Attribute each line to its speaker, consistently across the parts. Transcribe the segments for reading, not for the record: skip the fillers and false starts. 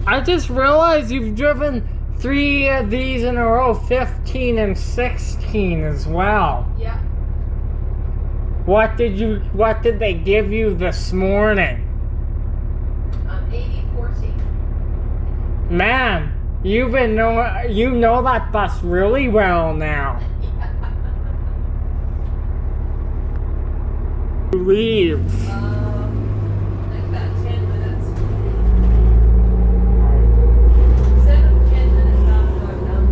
Speaker 1: I just realized you've driven 3 of these in a row, 15 and 16 as well.
Speaker 2: Yeah.
Speaker 1: What did they give you this morning?
Speaker 2: 80-14.
Speaker 1: Man, you know that bus really well now. Leave.
Speaker 2: Like about 10 minutes. 7-10 minutes after I'm done.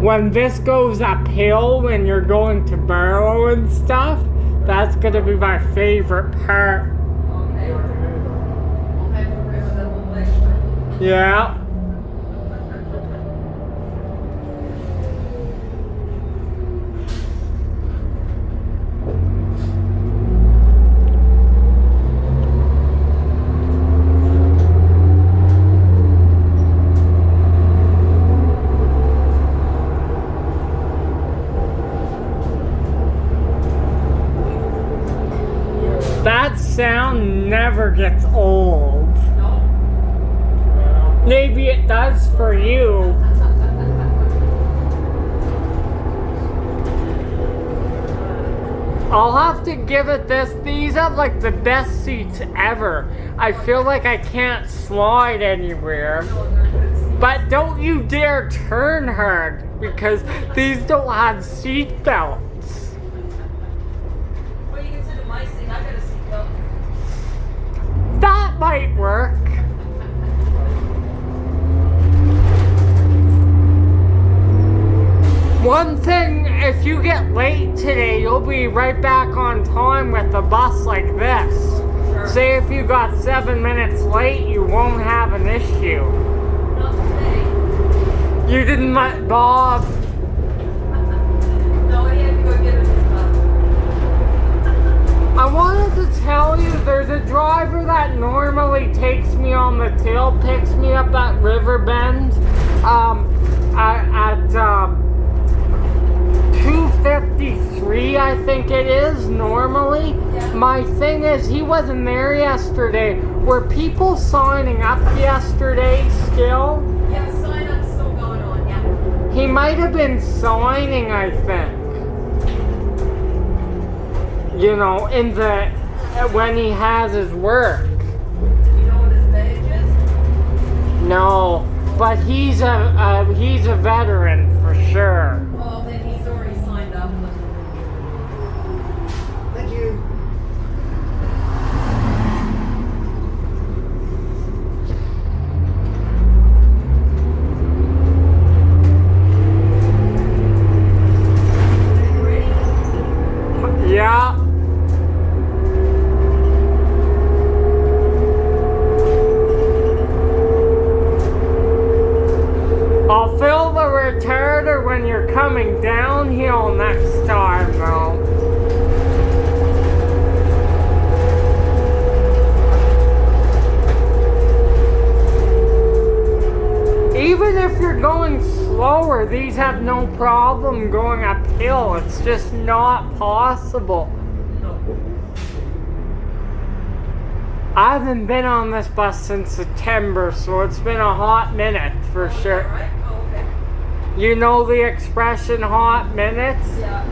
Speaker 1: When this goes uphill, when you're going to Barrow and stuff, that's gonna be my favorite part.
Speaker 2: Okay. I'll have to rip it a little extra.
Speaker 1: Yeah. That sound never gets old.
Speaker 2: No.
Speaker 1: Maybe it does for you. I'll have to give it this. These have like the best seats ever. I feel like I can't slide anywhere. But don't you dare turn hard because these don't have seat belts.
Speaker 2: What do you consider my seat? I got a seatbelt.
Speaker 1: That might work. One thing, if you get late today, you'll be right back on time with a bus like this.
Speaker 2: Sure.
Speaker 1: Say if you got 7 minutes late, you won't have an issue.
Speaker 2: Not today.
Speaker 1: You didn't let Bob.
Speaker 2: No, he had to go get a new bus.
Speaker 1: I wanted to tell you, there's a driver that normally takes me on the tail, picks me up at Riverbend, at 2:53, I think it is, normally.
Speaker 2: Yeah.
Speaker 1: My thing is, he wasn't there yesterday. Were people signing up yesterday still?
Speaker 2: Yeah, sign up's still going on, yeah.
Speaker 1: He might have been signing, I think. You know, when he has his work.
Speaker 2: You know what his badge is?
Speaker 1: No, but he's a veteran for sure.
Speaker 2: Well, then he's already signed up.
Speaker 3: Thank you.
Speaker 2: You ready?
Speaker 1: Yeah. I'll fill the retarder when you're coming downhill next time, though. Even if you're going slower, these have no problem going uphill. It's just not possible. I haven't been on this bus since September, so it's been a hot minute for sure.
Speaker 2: Right? Oh, okay.
Speaker 1: You know the expression hot minutes?
Speaker 2: Yeah.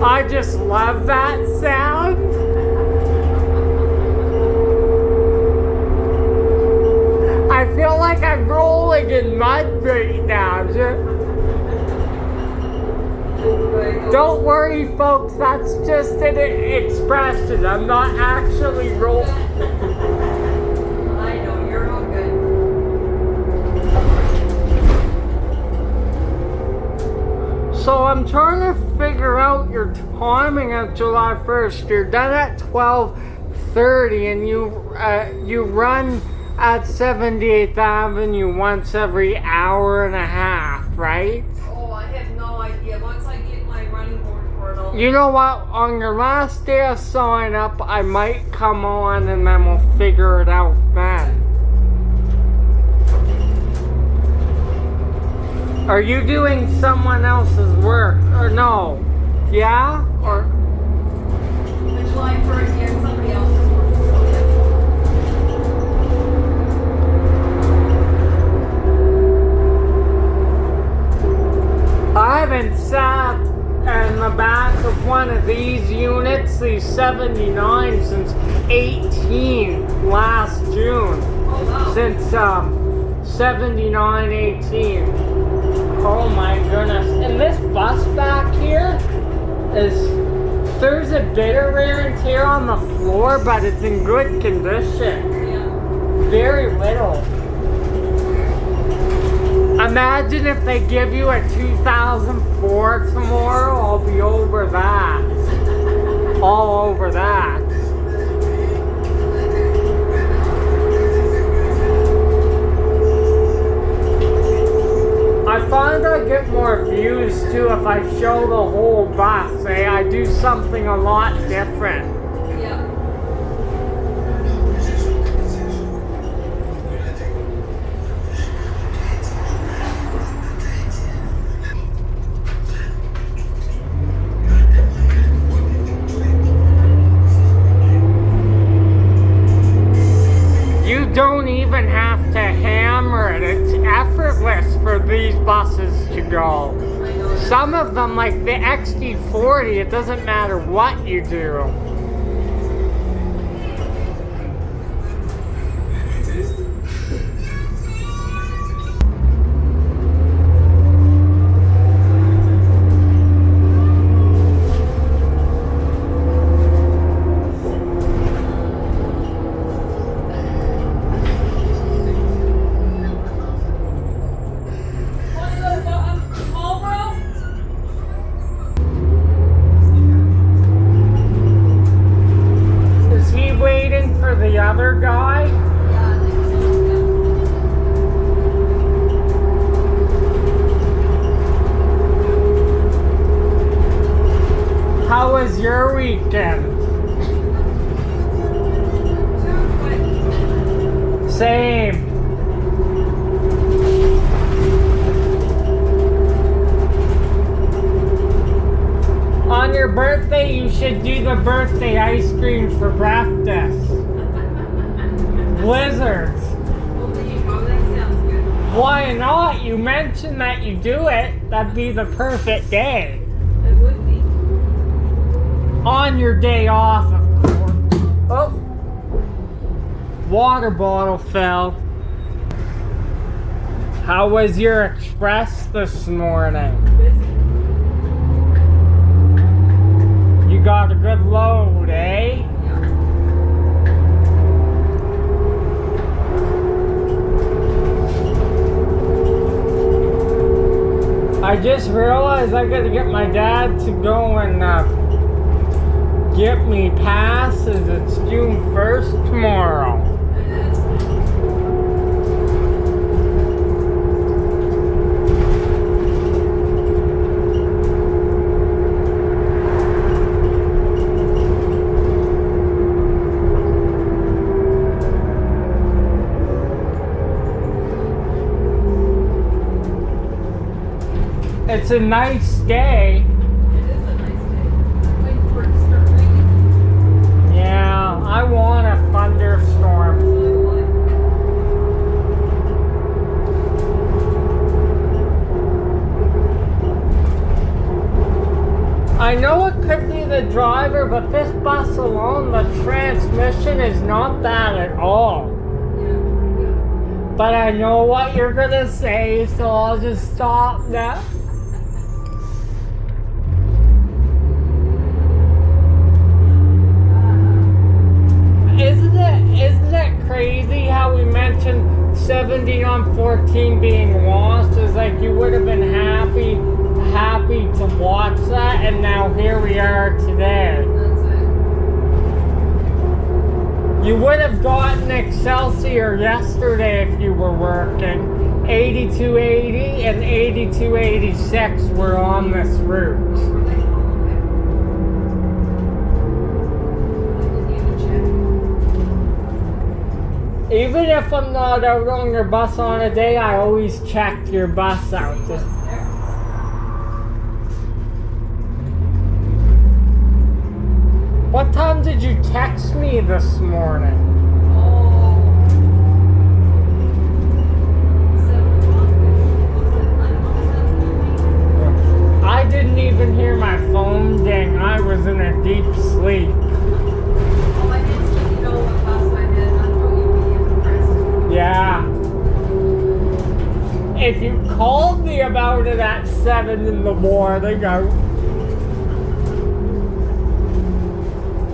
Speaker 1: I just love that sound. I feel like I'm rolling in mud right now. Don't worry, folks, that's just an expression. I'm not actually rolling.
Speaker 2: I know, you're all good.
Speaker 1: So I'm trying to figure out your timing of July 1st. You're done at 12:30 and you run at 78th Avenue once every hour and a half, right?
Speaker 2: Oh, I have no idea. Once I get my running board for it all.
Speaker 1: You know what? On your last day of sign up, I might come on and then we'll figure it out then. Are you doing someone else's work? Or no? Yeah? Or
Speaker 2: The July 1st, yeah, somebody else's work. So
Speaker 1: I haven't sat in the back of one of these units, these 79, since 18 last June.
Speaker 2: oh, wow.
Speaker 1: Since 79-18. Oh my goodness. And this bus back here there's a bit of wear and tear on the floor, but it's in good condition.
Speaker 2: Yeah.
Speaker 1: Very little. Imagine if they give you a 2004 tomorrow, I'll be over that. All over that. I find I get more views too if I show the whole bus. I do something a lot different.
Speaker 2: Yeah.
Speaker 1: You don't even have to hammer it. It's effortless for these buses to go.
Speaker 2: I know.
Speaker 1: Some of them, like the XD40, it doesn't matter what you do. Is he waiting for the other guy?
Speaker 2: Yeah, I think so.
Speaker 1: How was your weekend?
Speaker 2: Too quick.
Speaker 1: Same. On your birthday, you should do the birthday ice cream for breakfast. Blizzards.
Speaker 2: Well, there you go. That sounds good.
Speaker 1: Why not? You mentioned that you do it. That'd be the perfect day.
Speaker 2: It would be.
Speaker 1: On your day off, of course. Oh. Water bottle fell. How was your express this morning?
Speaker 2: Busy.
Speaker 1: You got a good load, eh?
Speaker 2: Yeah.
Speaker 1: I just realized I gotta get my dad to go and get me passes. It's June 1st tomorrow.
Speaker 2: It is.
Speaker 1: It's a nice day.
Speaker 2: It is a nice day. Waiting for it to start raining.
Speaker 1: Yeah, I want a thunderstorm.
Speaker 2: So do
Speaker 1: I know it could be the driver, but this bus alone, the transmission is not bad at all.
Speaker 2: Yeah.
Speaker 1: But I know what you're gonna say, so I'll just stop now. Isn't it crazy how we mentioned 70 on 14 being lost? It's like you would have been happy to watch that, and now here we are today.
Speaker 2: That's it.
Speaker 1: You would have gotten Excelsior yesterday if you were working. 8280 and 8286 were on this route.
Speaker 2: Were they? Okay. I didn't even check.
Speaker 1: Even if I'm not out on your bus on a day, I always check your bus out.
Speaker 2: What's there?
Speaker 1: What time did you text me this morning?
Speaker 2: Oh. 7 o'clock.
Speaker 1: I didn't even hear my phone ding. I was in a deep sleep.
Speaker 2: Oh, I didn't let you know what bus I did. I thought you'd be impressed.
Speaker 1: Yeah. If you called me about it at 7 in the morning,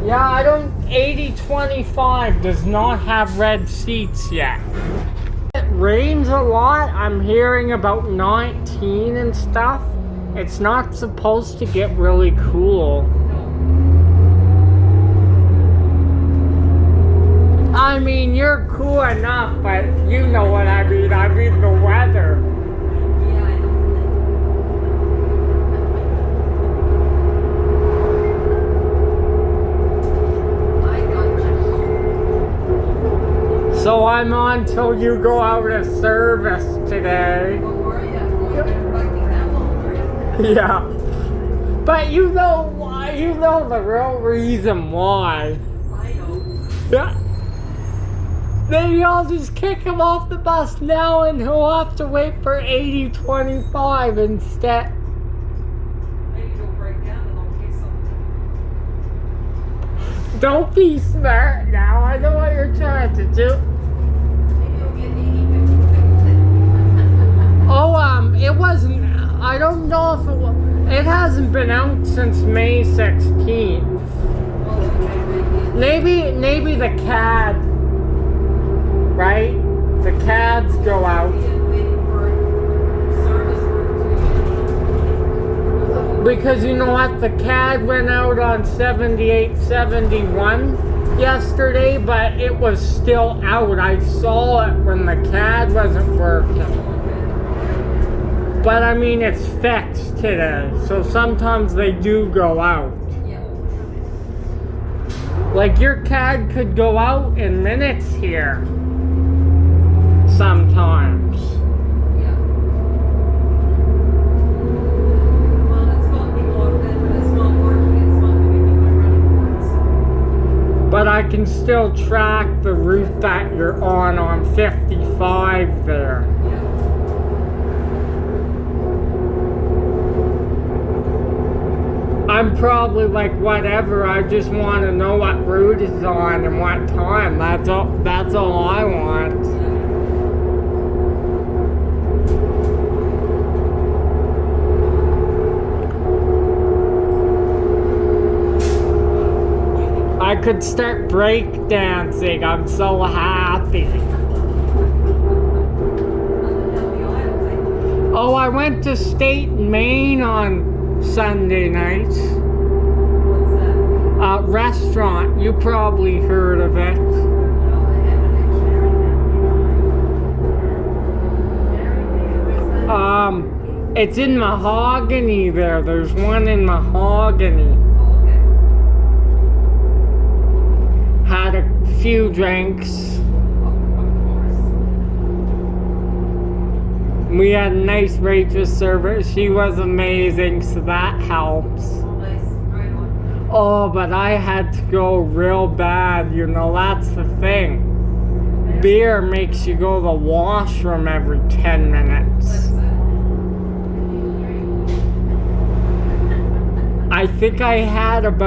Speaker 1: yeah, I don't. 8025 does not have red seats yet. It rains a lot. I'm hearing about 19 and stuff. It's not supposed to get really cool. I mean, you're cool enough, but you know what I mean. I mean the weather.
Speaker 2: Yeah, I know. I got you.
Speaker 1: So I'm on till you go out of service today.
Speaker 2: What were you? You've been fucking that long, right?
Speaker 1: Yeah. But you know why. You know the real reason why.
Speaker 2: I know.
Speaker 1: Yeah. Maybe I'll just kick him off the bus now and he'll have to wait for 8025 instead.
Speaker 2: Maybe you'll break down and I'll say something.
Speaker 1: Don't be smart now. I know what you're trying to do.
Speaker 2: Maybe you'll get 80, 50.
Speaker 1: Oh, it wasn't. I don't know if it was. It hasn't been out since May 16th.
Speaker 2: Well, okay,
Speaker 1: Maybe the CAD. Right? The CADs go out.
Speaker 2: waiting for service work to.
Speaker 1: Because you know what? The CAD went out on 7871 yesterday, but it was still out. I saw it when the CAD wasn't working. But I mean, it's fixed today, so sometimes they do go out.
Speaker 2: Yeah.
Speaker 1: Like your CAD could go out in minutes here. Sometimes.
Speaker 2: Yeah. Well, it's not be logged in, but it's not working. It's not giving me my running boards.
Speaker 1: But I can still track the route that you're on 55 there.
Speaker 2: Yeah.
Speaker 1: I'm probably like, whatever, I just want to know what route is on and what time. That's all I want. I could start break dancing. I'm so happy. Oh, I went to State Maine on Sunday night.
Speaker 2: What's that?
Speaker 1: Restaurant. You probably heard of it.
Speaker 2: No, I haven't actually.
Speaker 1: It's in Mahogany there. There's one in Mahogany.
Speaker 2: Oh, okay.
Speaker 1: Had a few drinks.
Speaker 2: Of course.
Speaker 1: We had a nice waitress service. She was amazing, so that helps.
Speaker 2: Oh, nice. Right on.
Speaker 1: Oh, but I had to go real bad. You know, that's the thing. Beer makes you go to the washroom every 10 minutes.
Speaker 2: What's that?
Speaker 1: I think I had an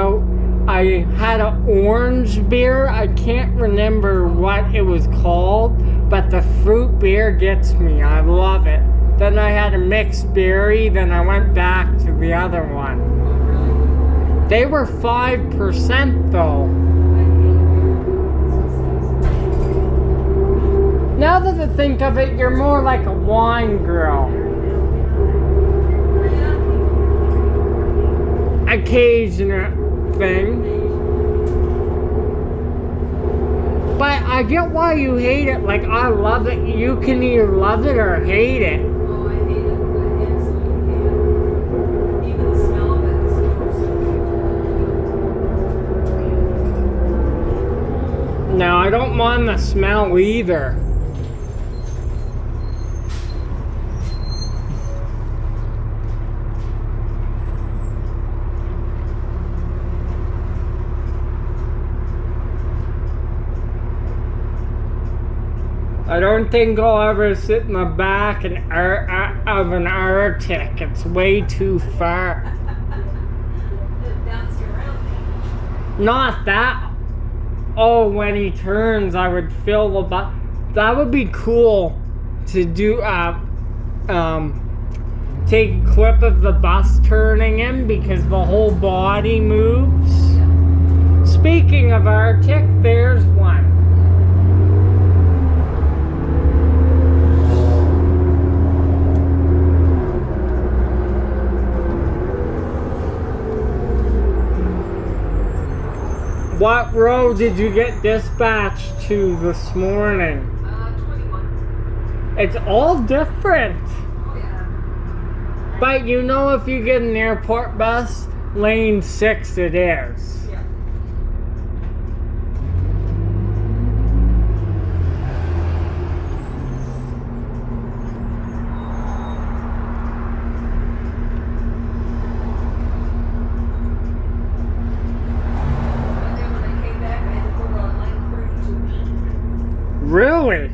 Speaker 1: orange beer. I can't remember what it was called, but the fruit beer gets me. I love it. Then I had a mixed berry, then I went back to the other one.
Speaker 2: Oh, really?
Speaker 1: They were 5% though. Now that I think of it, you're more like a wine girl. Occasional thing. But I get why you hate it. Like, I love it. You can either love it or hate it.
Speaker 2: Oh, I hate it. I absolutely hate it. Even the smell of it is gross.
Speaker 1: No, I don't mind the smell either. I don't think I'll ever sit in the back of an Arctic. It's way too far.
Speaker 2: It bounced around.
Speaker 1: Not that. Oh, when he turns, I would feel the bus. That would be cool to do. Take a clip of the bus turning in because the whole body moves. Speaking of Arctic, there's one. What road did you get dispatched to this morning?
Speaker 2: 21.
Speaker 1: It's all different.
Speaker 2: Oh, yeah.
Speaker 1: But you know, if you get an airport bus, lane 6 it is.
Speaker 2: Yeah. And then when I came back, I had to go on line 32.
Speaker 1: Really?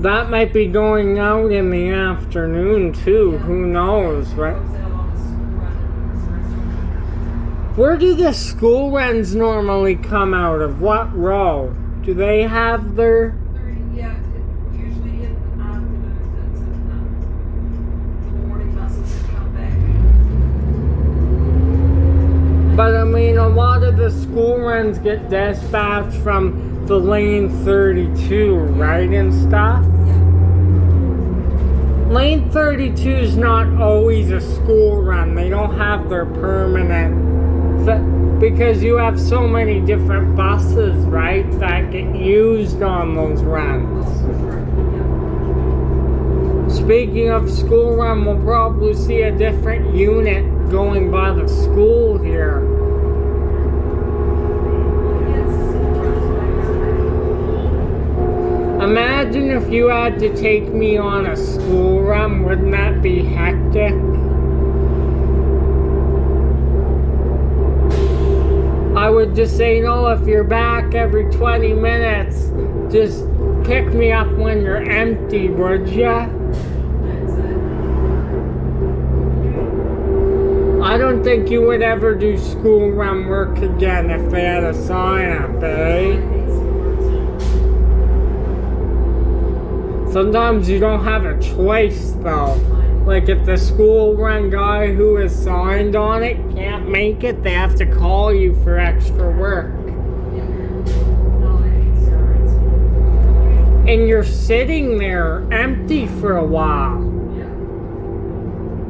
Speaker 1: That might be going out in the afternoon too. Who knows, right?
Speaker 2: Goes out on the school run at this restaurant.
Speaker 1: Where do the school runs normally come out of? What row? Do they have their...
Speaker 2: 30, yeah, usually in the afternoons, it's in the morning buses that come back.
Speaker 1: But I mean, a lot of the school runs get dispatched from the lane 32, right, and stuff? Lane 32 is not always a school run. They don't have their permanent... Because you have so many different buses, right, that get used on those runs. Speaking of school run, we'll probably see a different unit going by the school here. Imagine if you had to take me on a school run, wouldn't that be hectic? I would just say, no, if you're back every 20 minutes, just pick me up when you're empty, would ya? I don't think you would ever do school run work again if they had a sign up, eh? Sometimes you don't have a choice though. Like if the school run guy who is signed on it can't make it, they have to call you for extra work. And you're sitting there empty for a while.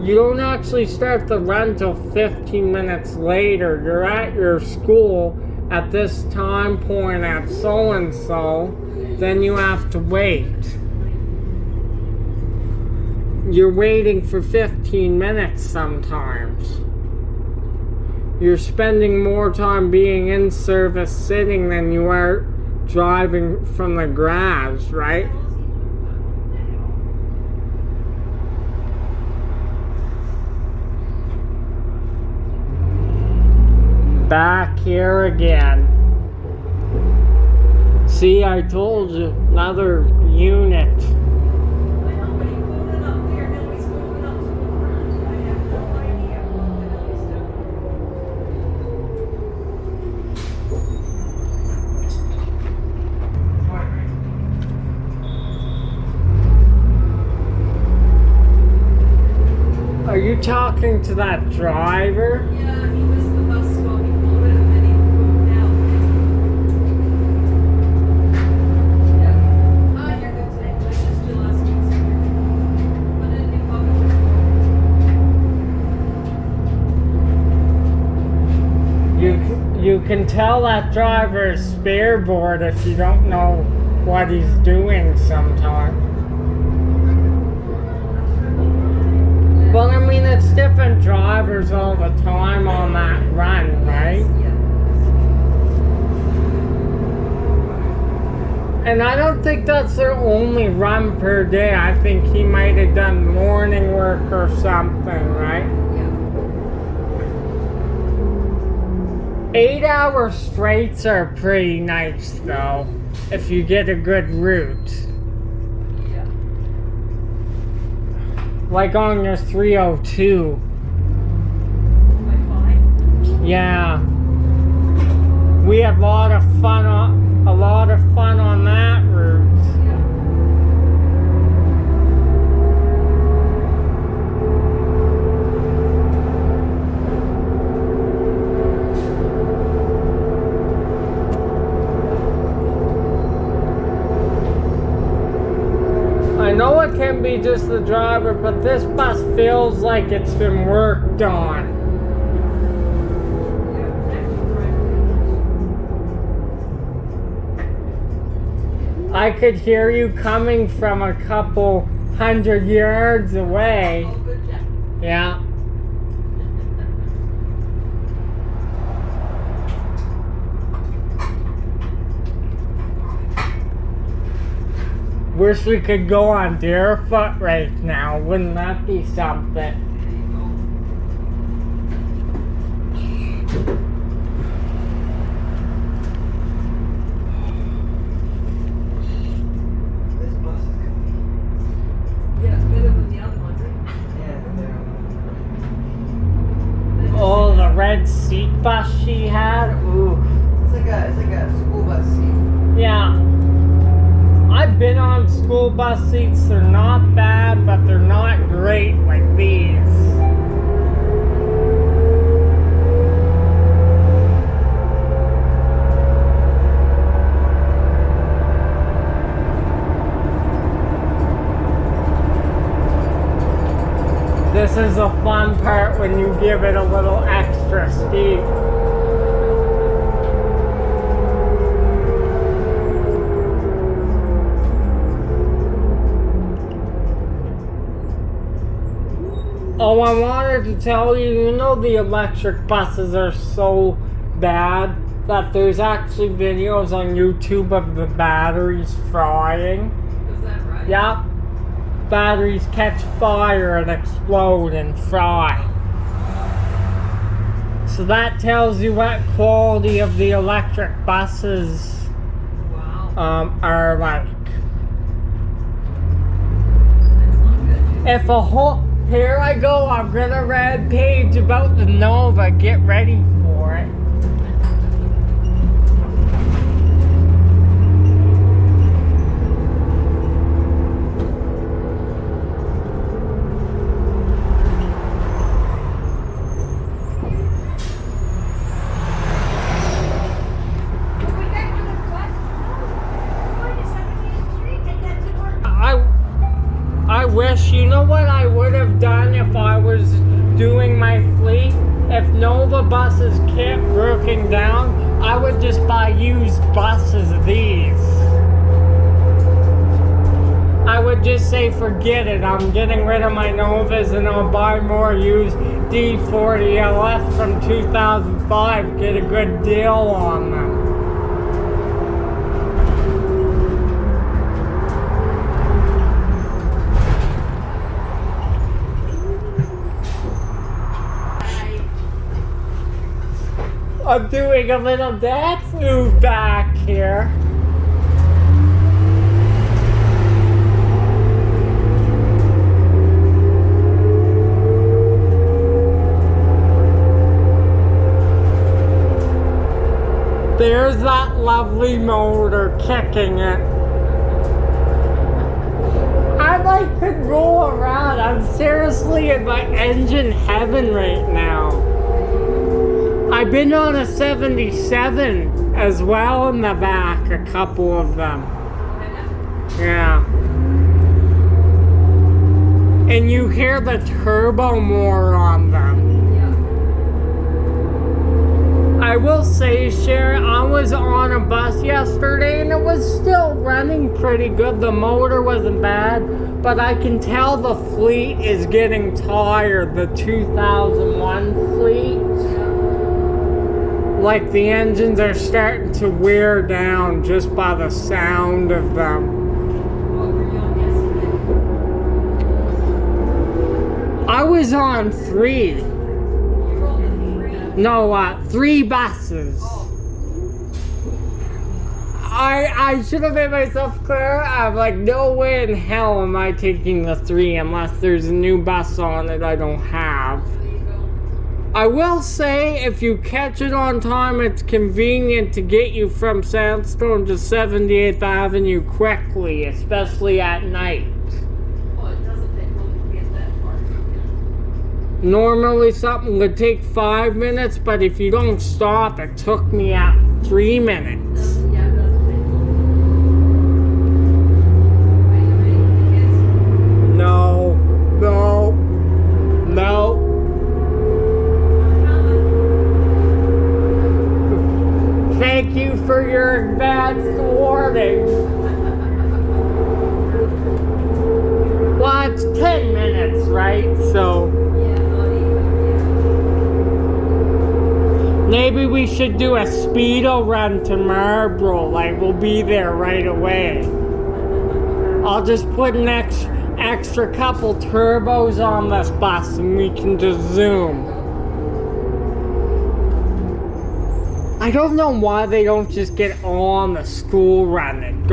Speaker 1: You don't actually start the run till 15 minutes later. You're at your school at this time point at so and so, then you have to wait. You're waiting for 15 minutes sometimes. You're spending more time being in service sitting than you are driving from the garage, right? Back here again. See, I told you, another unit. Are you talking to that driver?
Speaker 2: Yeah, he missed the bus while he pulled in and then he moved out. Yeah. Oh, you're good today. I missed you last week. Put it in your pocket.
Speaker 1: You can tell that driver is spare board if you don't know what he's doing sometimes. Well, I mean, it's different drivers all the time on that run, right? And I don't think that's their only run per day. I think he might have done morning work or something, right? 8-hour straights are pretty nice, though, if you get a good route. Like on your 302. Yeah. We had a lot of fun on that route. I know it can be just the driver, but this bus feels like it's been worked on. I could hear you coming from a couple 100 yards away. Yeah. Wish we could go on Deerfoot right now. Wouldn't that be something?
Speaker 3: This bus is coming.
Speaker 2: Yeah, it's better than the other ones, right?
Speaker 3: Yeah,
Speaker 1: Oh, the red seat bus she had? Ooh.
Speaker 3: it's like a school bus seat.
Speaker 1: Yeah. I've been on school bus seats. They're not bad, but they're not great like these. This is the fun part when you give it a little extra speed. Oh, I wanted to tell you, you know the electric buses are so bad that there's actually videos on YouTube of the batteries frying.
Speaker 2: Is that right?
Speaker 1: Yeah. Batteries catch fire and explode and fry. So that tells you what quality of the electric buses are like.
Speaker 2: That's not good.
Speaker 1: If a whole... Here I go, I'm gonna read page about the Nova. Get ready for it. I wish, you know what I would have done if I was doing my fleet? If Nova buses kept breaking down, I would just buy used buses of these. I would just say, forget it, I'm getting rid of my Novas and I'll buy more used D40LF from 2005, get a good deal on them. I'm doing a little dance move back here. There's that lovely motor kicking it. I like could roll around. I'm seriously in my engine heaven right now. I've been on a 77 as well in the back, a couple of them. Yeah. And you hear the turbo more on them.
Speaker 2: Yeah.
Speaker 1: I will say, Sharon, I was on a bus yesterday and it was still running pretty good. The motor wasn't bad, but I can tell the fleet is getting tired. The 2001 fleet. Like the engines are starting to wear down just by the sound of them.
Speaker 2: What were you on yesterday?
Speaker 1: I was on 3.
Speaker 2: You rolled a 3.
Speaker 1: No, 3 buses.
Speaker 2: Oh.
Speaker 1: I should have made myself clear. I'm like, no way in hell am I taking the 3 unless there's a new bus on it I don't have.
Speaker 2: There you go.
Speaker 1: I will say, if you catch it on time, it's convenient to get you from Sandstone to 78th Avenue quickly, especially at night.
Speaker 2: Well, it doesn't take long to get that far.
Speaker 1: Normally something would take 5 minutes, but if you don't stop, it took me at 3 minutes.
Speaker 2: Yeah, it doesn't take long. Are you ready for the kids?
Speaker 1: No, no, no.
Speaker 2: I'm coming.
Speaker 1: Thank you for your advanced warning. Well, it's 10 minutes, right? So
Speaker 2: Yeah, not even.
Speaker 1: maybe we should do a speedo run to Marlborough. Like, we'll be there right away. I'll just put an extra couple turbos on this bus and we can just zoom. I don't know why they don't just get on the school run. It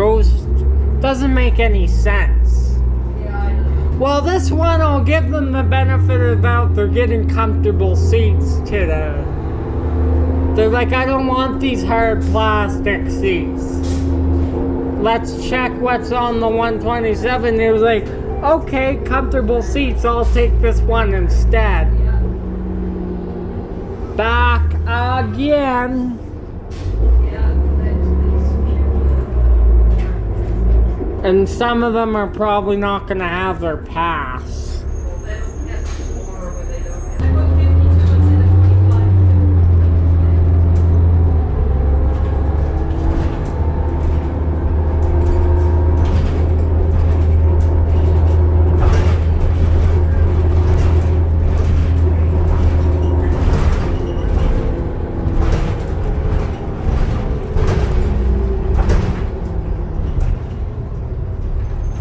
Speaker 1: doesn't make any sense.
Speaker 2: Yeah, I know.
Speaker 1: Well, this one, I'll give them the benefit of the doubt. They're getting comfortable seats today. They're like, I don't want these hard plastic seats. Let's check what's on the 127. They was like, okay, comfortable seats. I'll take this one instead.
Speaker 2: Yeah.
Speaker 1: Back again.
Speaker 2: Yeah, that's
Speaker 1: And some of them are probably not going to have their pass.
Speaker 2: well, they don't get more when they don't. I put 52 instead of 25.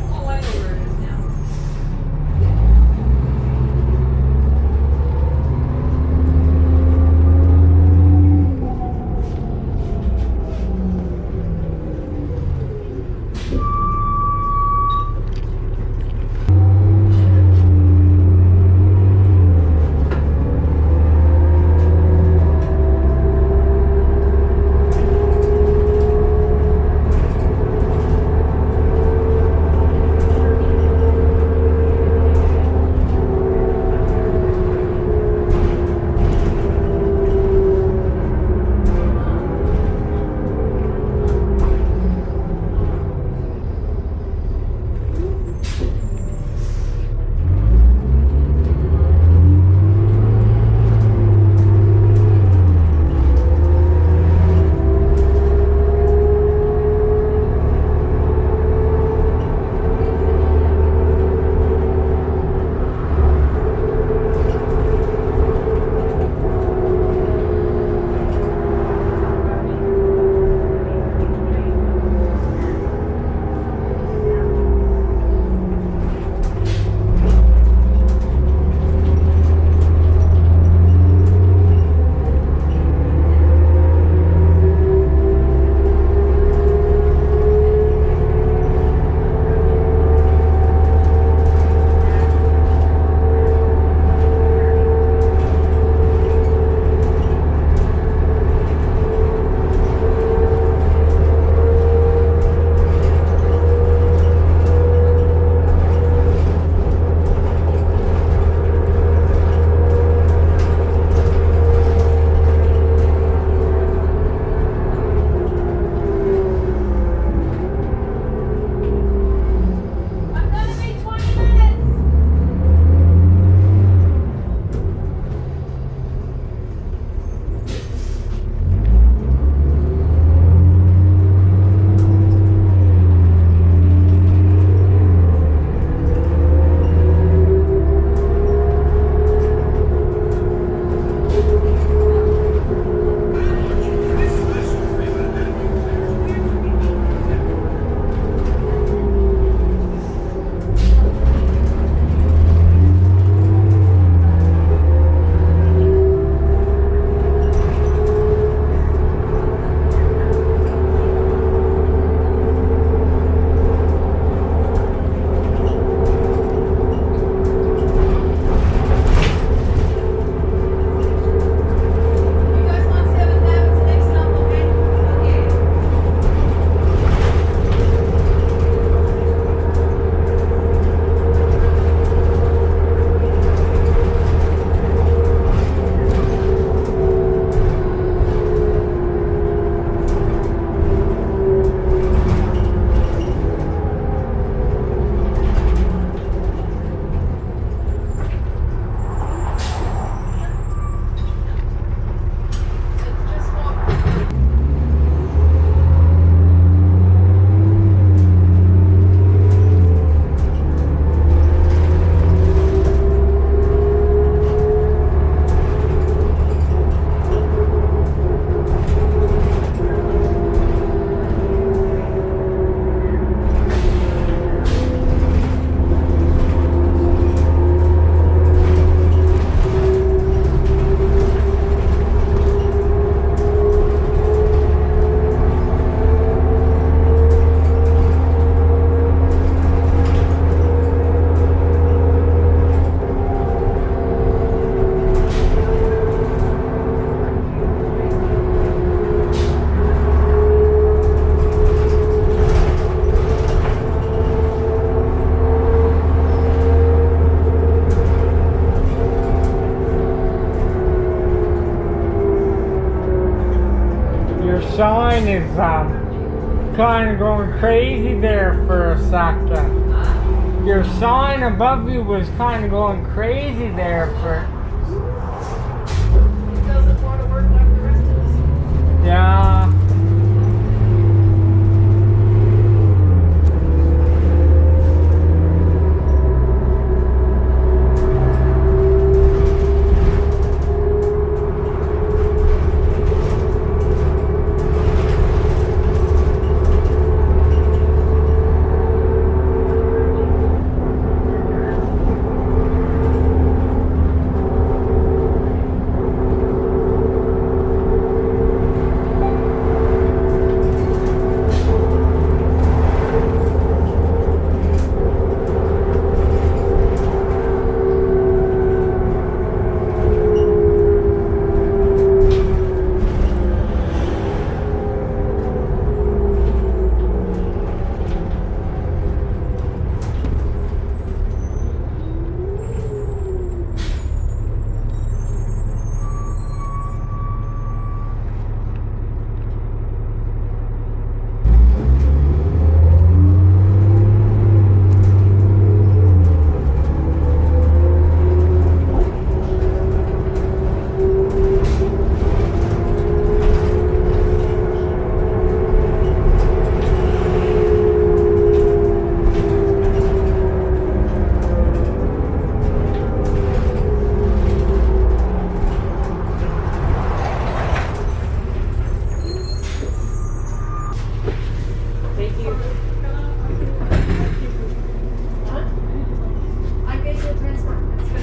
Speaker 2: Oh, I know where it is now.
Speaker 1: sign is kind of going crazy there for a second. Your sign above you was kind of going crazy there for.
Speaker 2: It doesn't want to work like the rest of us.
Speaker 1: Yeah.
Speaker 2: I gave you a transfer. That's good.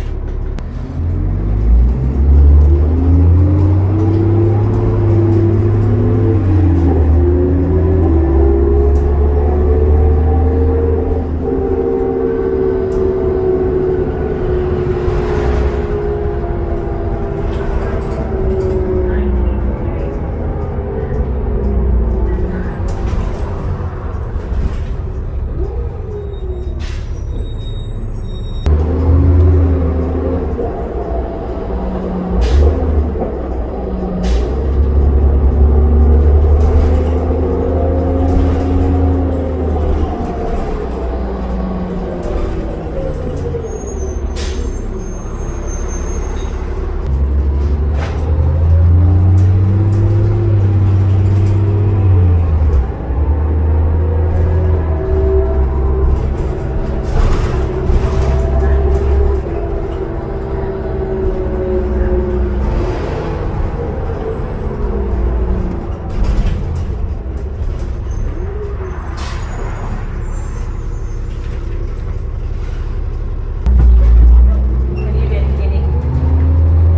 Speaker 2: Have you been getting,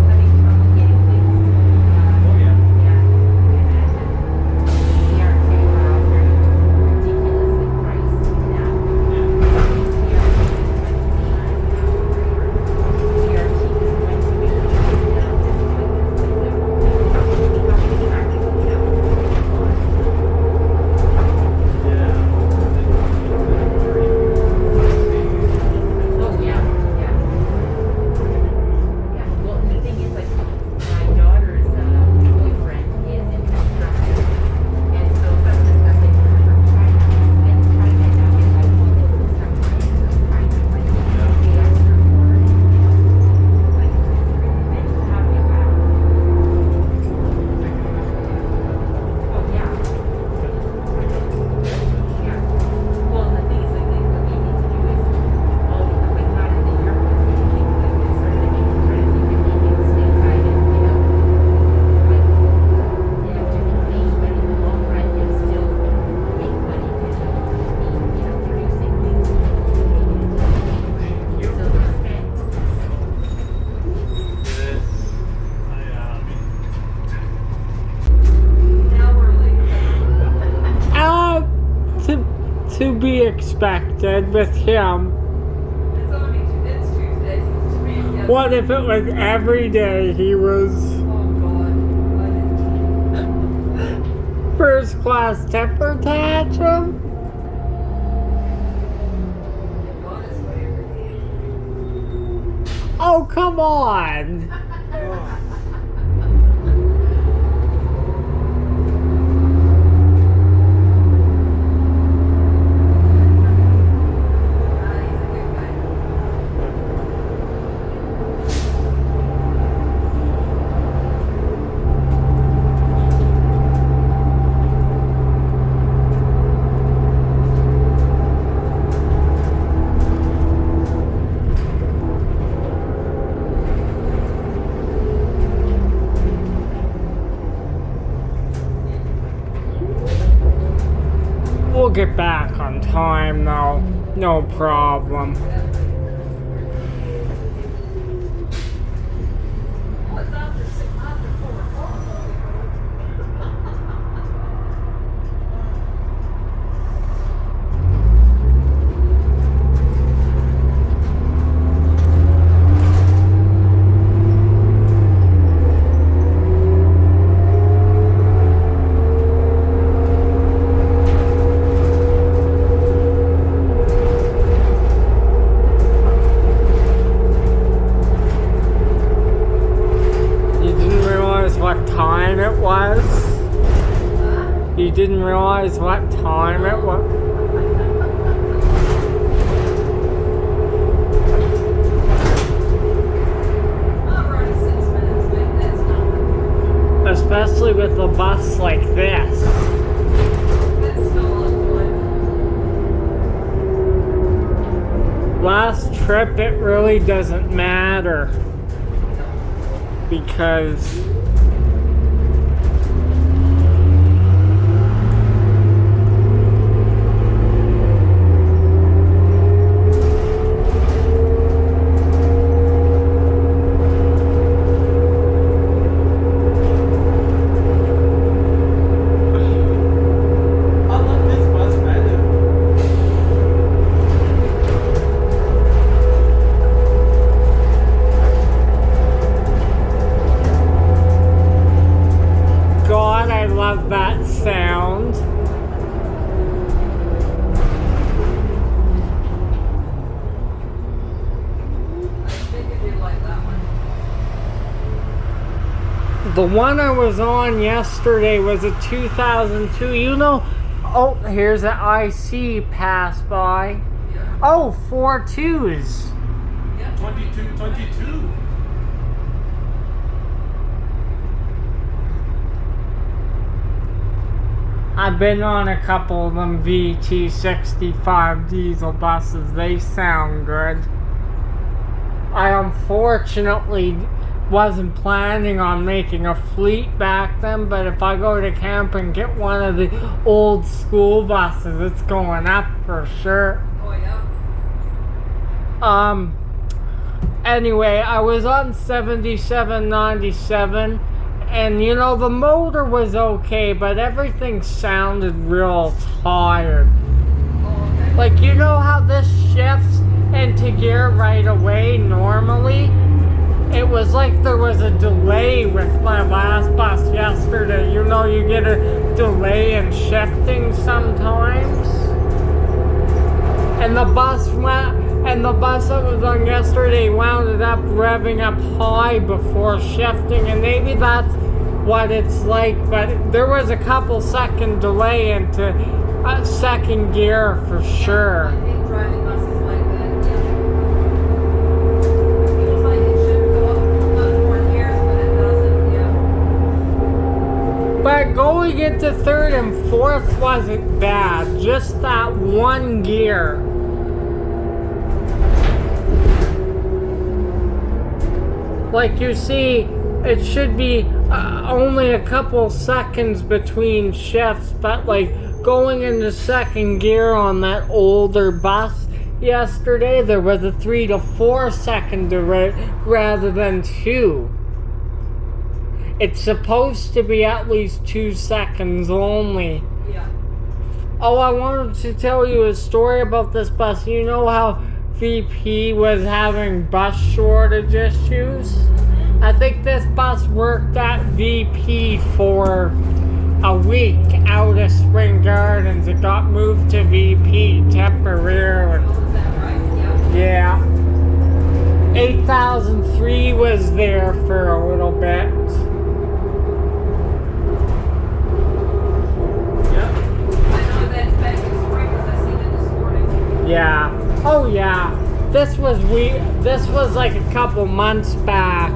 Speaker 2: having trouble getting things?
Speaker 4: Oh, yeah.
Speaker 2: Yeah, I imagine. CR2 are all very ridiculously priced now. CR2 is going to be Oh, yeah, yeah. Yeah, well, and the thing is, like, my daughter's boyfriend is in construction, and so some of the stuff they order from China, and China now is like, well, this is some kinds of China, like, the extra for it. Like, it's really been happy about it. Oh, yeah. Yeah. Well, the thing is, like, what we need to do is, like, not in the airport, but we need to, like, sort of make, try to keep it neat stateside and, like, to be clean, but in the long run, you'll still make money because you'll be, producing things and making it clean. So they're spent. Now we're late.
Speaker 1: To be expected with him.
Speaker 2: It's Tuesday, so it's 3 p.m.
Speaker 1: What if it was every day he was
Speaker 2: Oh, God. What?
Speaker 1: first class temper tantrum?
Speaker 2: God is way every day.
Speaker 1: Oh, come on. get back on time though. No problem.
Speaker 2: What's after 4 o'clock?
Speaker 1: You didn't realize what time it was?
Speaker 2: Alright, 6 minutes, mate. That's nothing.
Speaker 1: Especially with a bus like this.
Speaker 2: That's still on time.
Speaker 1: Last trip, it really doesn't matter. Because that sound.
Speaker 2: I think I did like that one.
Speaker 1: The one I was on yesterday was a 2002. You know, oh, here's an IC pass by.
Speaker 2: Yeah.
Speaker 1: Oh, 4 2s.
Speaker 2: Yeah.
Speaker 4: 22.
Speaker 1: I've been on a couple of them VT65 diesel buses. They sound good. I unfortunately wasn't planning on making a fleet back then, but if I go to camp and get one of the old school buses, it's going up for sure.
Speaker 2: Oh, yeah.
Speaker 1: Anyway, I was on 7797. And you know, the motor was okay, but everything sounded real tired.
Speaker 2: Oh, okay.
Speaker 1: Like, you know how this shifts into gear right away normally? It was like there was a delay with my last bus yesterday. You know, you get a delay in shifting sometimes. And the bus that was on yesterday wound up revving up high before shifting, and maybe that's what it's like, but there was a couple second delay into second gear for sure.
Speaker 2: I hate driving buses like that. Yeah. Feels like it should go up 4 years, but it doesn't. Yeah.
Speaker 1: But going into third and fourth wasn't bad, just that one gear. Like you see, it should be only a couple seconds between shifts, but like going into second gear on that older bus yesterday, there was a 3 to 4 second delay rather than 2. It's supposed to be at least 2 seconds only.
Speaker 2: Yeah.
Speaker 1: Oh, I wanted to tell you a story about this bus. You know how VP was having bus shortage issues? I think this bus worked at VP for a week out of Spring Gardens. It got moved to VP temporarily.
Speaker 2: Oh, is that right? Yeah.
Speaker 1: Yeah. 8003 was there for a little bit.
Speaker 4: Yeah.
Speaker 2: I know that's back in spring because I seen it this morning.
Speaker 1: Yeah. Oh yeah. This was like a couple months back.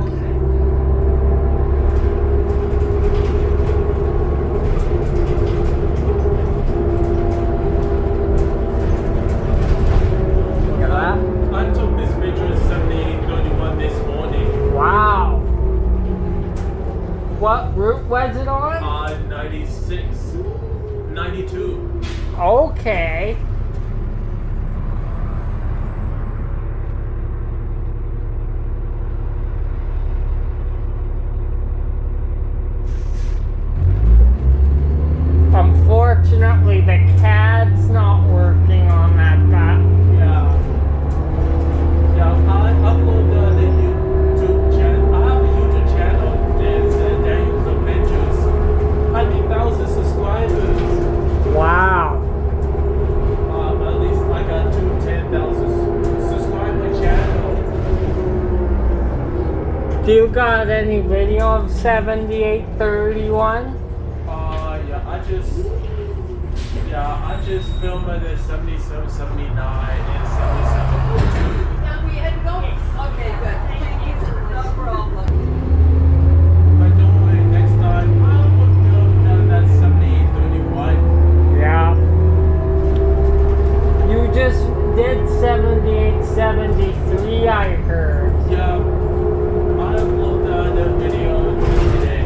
Speaker 1: Look at that.
Speaker 4: I took this picture at 78:31 this morning.
Speaker 1: Wow. What route was it on?
Speaker 4: 96, 92.
Speaker 1: Okay. Unfortunately, the CAD's not working on that map.
Speaker 4: Yeah. Yeah, I upload the YouTube channel. I have a YouTube channel. There is adventures. 100,000 subscribers.
Speaker 1: Wow.
Speaker 4: At least I got to 10,000 subscriber channel.
Speaker 1: Do you got any video of 7831?
Speaker 4: I just filmed it at 77, 79, and 77, 42.
Speaker 3: Now we had to go. Okay, good. No problem.
Speaker 4: But don't worry, next time I will film that 78, 31.
Speaker 1: Yeah. You just did 78, 73, I heard.
Speaker 4: Yeah, I uploaded the video today.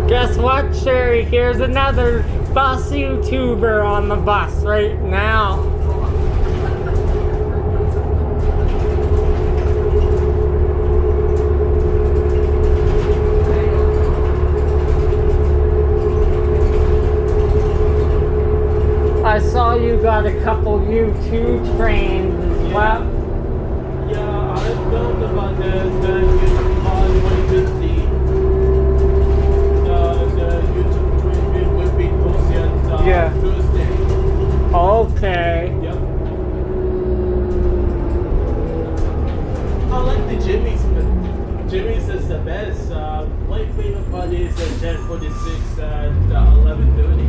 Speaker 1: Guess what, Sherry? Here's another bus YouTuber on the bus right now. I saw you got a couple U2 trains as well.
Speaker 4: Yeah, I filmed about the U2 the YouTube training will be posted on
Speaker 1: Yeah.
Speaker 4: Tuesday.
Speaker 1: Okay.
Speaker 4: Yep. I like the Jimmy's, but Jimmy's is the best. My favorite part is the 1046 at 11:30.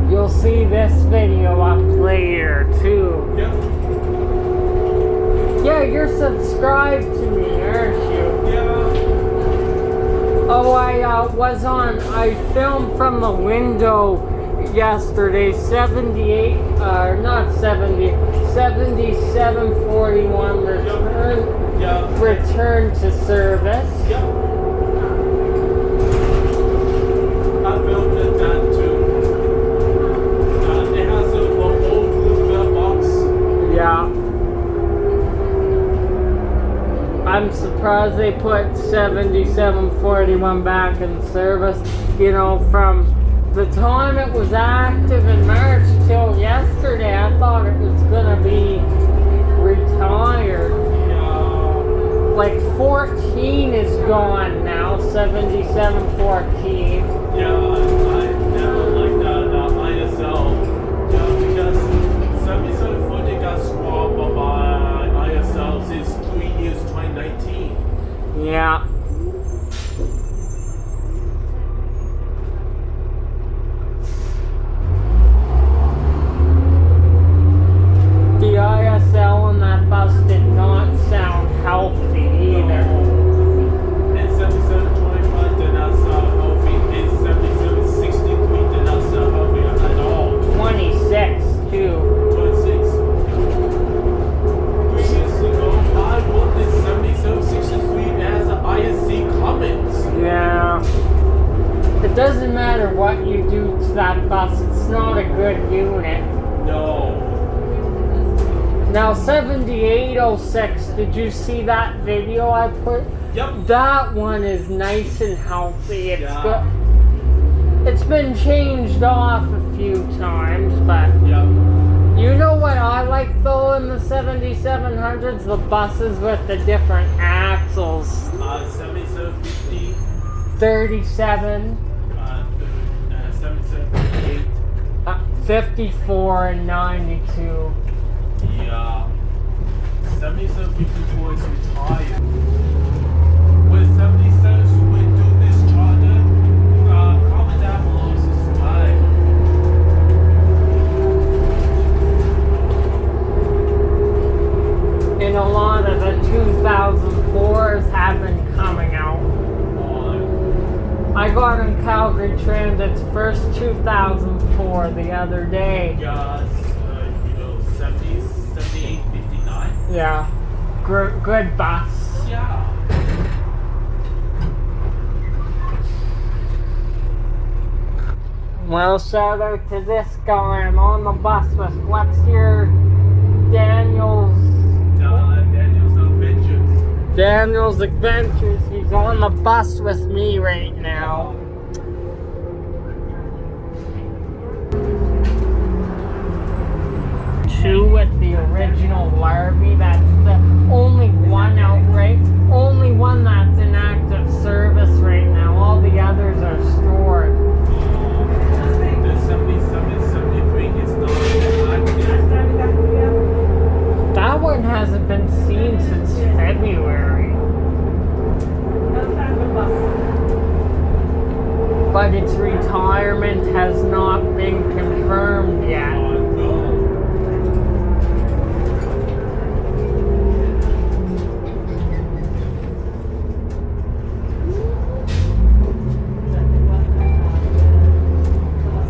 Speaker 1: You'll see this video up later too.
Speaker 4: Yep.
Speaker 1: Yeah, you're subscribed to me, aren't you?
Speaker 4: Yeah.
Speaker 1: Oh, I filmed from the window yesterday, 78, not 70, 7741 return to service.
Speaker 4: Yep. I filmed that too. It has a old blue box.
Speaker 1: Yeah. I'm surprised they put 7741 back in service. You know, from the time it was active in March till yesterday, I thought it was gonna be retired.
Speaker 4: Yeah.
Speaker 1: Like 14 is gone now, 7714.
Speaker 4: Yeah, I never liked the ISL. Yeah, because 7740 got swapped by ISL since 3 years, 2019.
Speaker 1: Yeah. The ISL on that bus did not sound healthy either.
Speaker 4: And 7725 did not sound healthy. And 7763 did not sound healthy at all.
Speaker 1: 26 too.
Speaker 4: 26. 3 years ago, I wanted 7763 as an ISC comments.
Speaker 1: Yeah. It doesn't matter what you do to that bus, it's not a good unit.
Speaker 4: No.
Speaker 1: Now 7806, did you see that video I put?
Speaker 4: Yep.
Speaker 1: That one is nice and healthy. It's
Speaker 4: Yeah.
Speaker 1: good. It's been changed off a few times, but
Speaker 4: Yep.
Speaker 1: you know what I like though in the 7700s? The buses with the different axles.
Speaker 4: 7750.
Speaker 1: 37,
Speaker 4: 7758.
Speaker 1: 54, and 92.
Speaker 4: Yeah. 7754 is retired. With 77, we do this charter. Comment down below is retired.
Speaker 1: And a lot of the 2004s have been coming out. I got on Calgary Transit's first 2004 the other day.
Speaker 4: Yeah, 70s, 78, 59.
Speaker 1: Yeah. Good bus.
Speaker 4: Yeah.
Speaker 1: Well, shout out to this guy. I'm on the bus with what's your Daniel's
Speaker 4: Daniel's Adventures.
Speaker 1: Adventures. He's on the bus with me right now. Two with the original larvae. That's the only one outright. Only one that's in active service right now. All the others are stored.
Speaker 4: The 73 is not active.
Speaker 1: That one hasn't been seen since February. But its retirement has not been confirmed yet.
Speaker 4: Oh, no.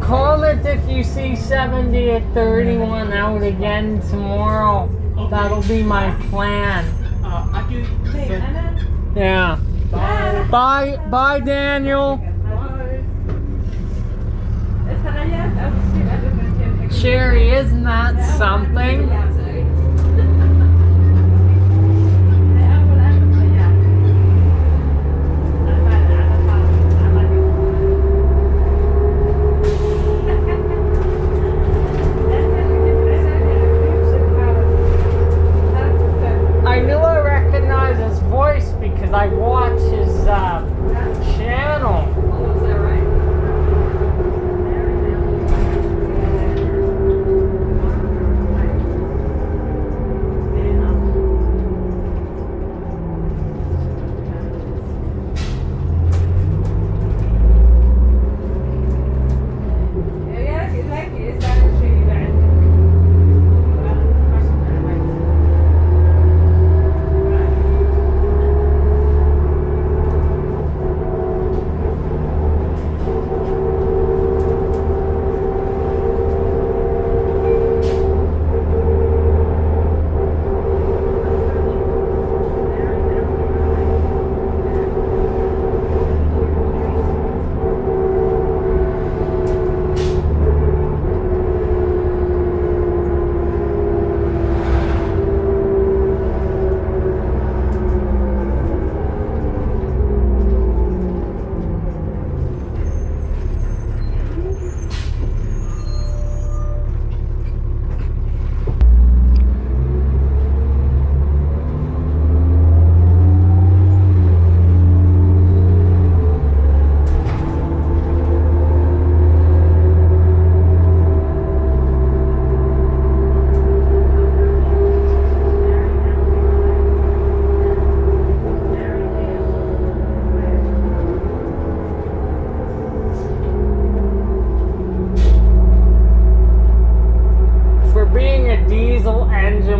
Speaker 1: Comment if you see 70 at 31 out again tomorrow.
Speaker 4: Okay.
Speaker 1: That'll be my plan.
Speaker 4: I can say
Speaker 1: Yeah.
Speaker 4: bye.
Speaker 1: Bye, Daniel. Sherry, isn't that something? I knew I recognized his voice because I watch his channel.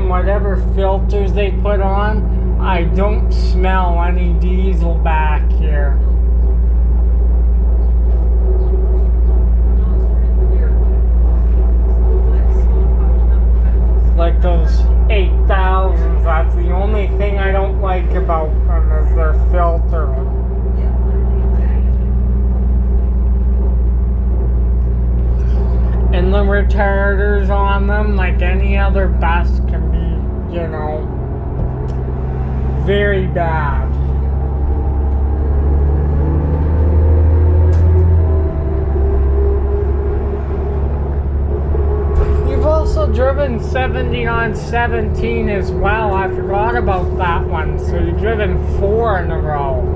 Speaker 1: Whatever filters they put on, I don't smell any diesel back here. Like those 8000s, that's the only thing I don't like about them is their filter. And the retarders on them, like any other bus, can be, you know, very bad. You've also driven 70 on 17 as well. I forgot about that one. So you've driven 4 in a row.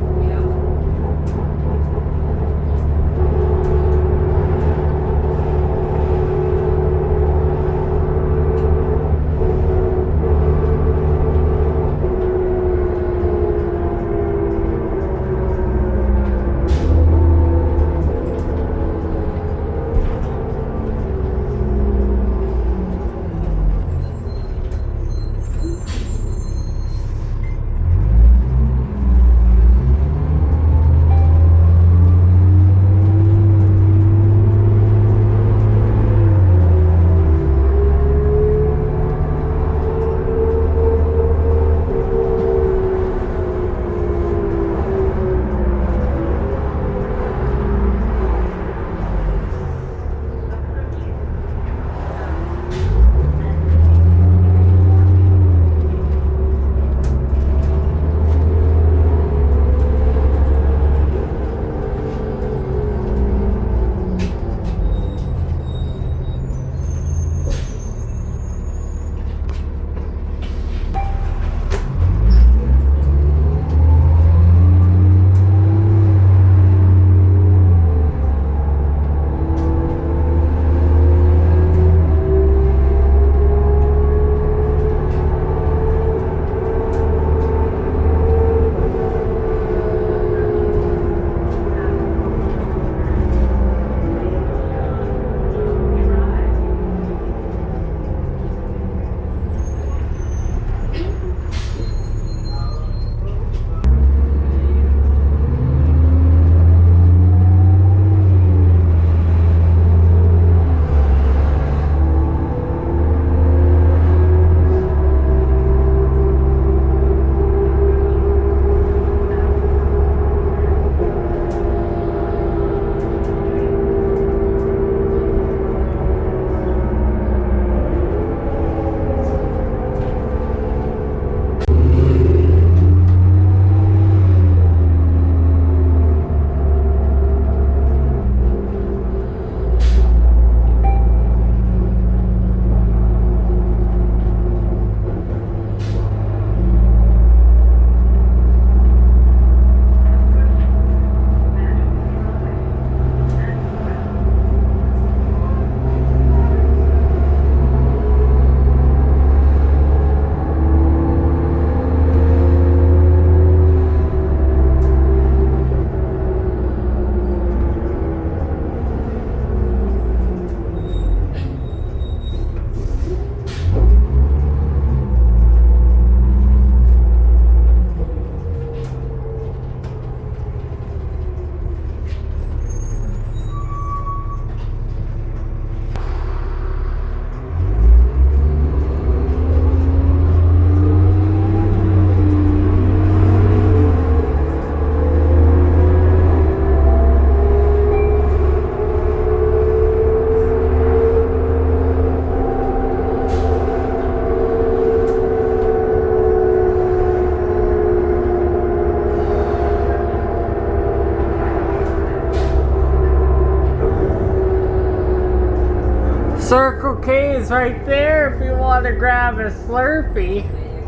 Speaker 1: Circle K is right there if you want to grab a Slurpee.
Speaker 3: There you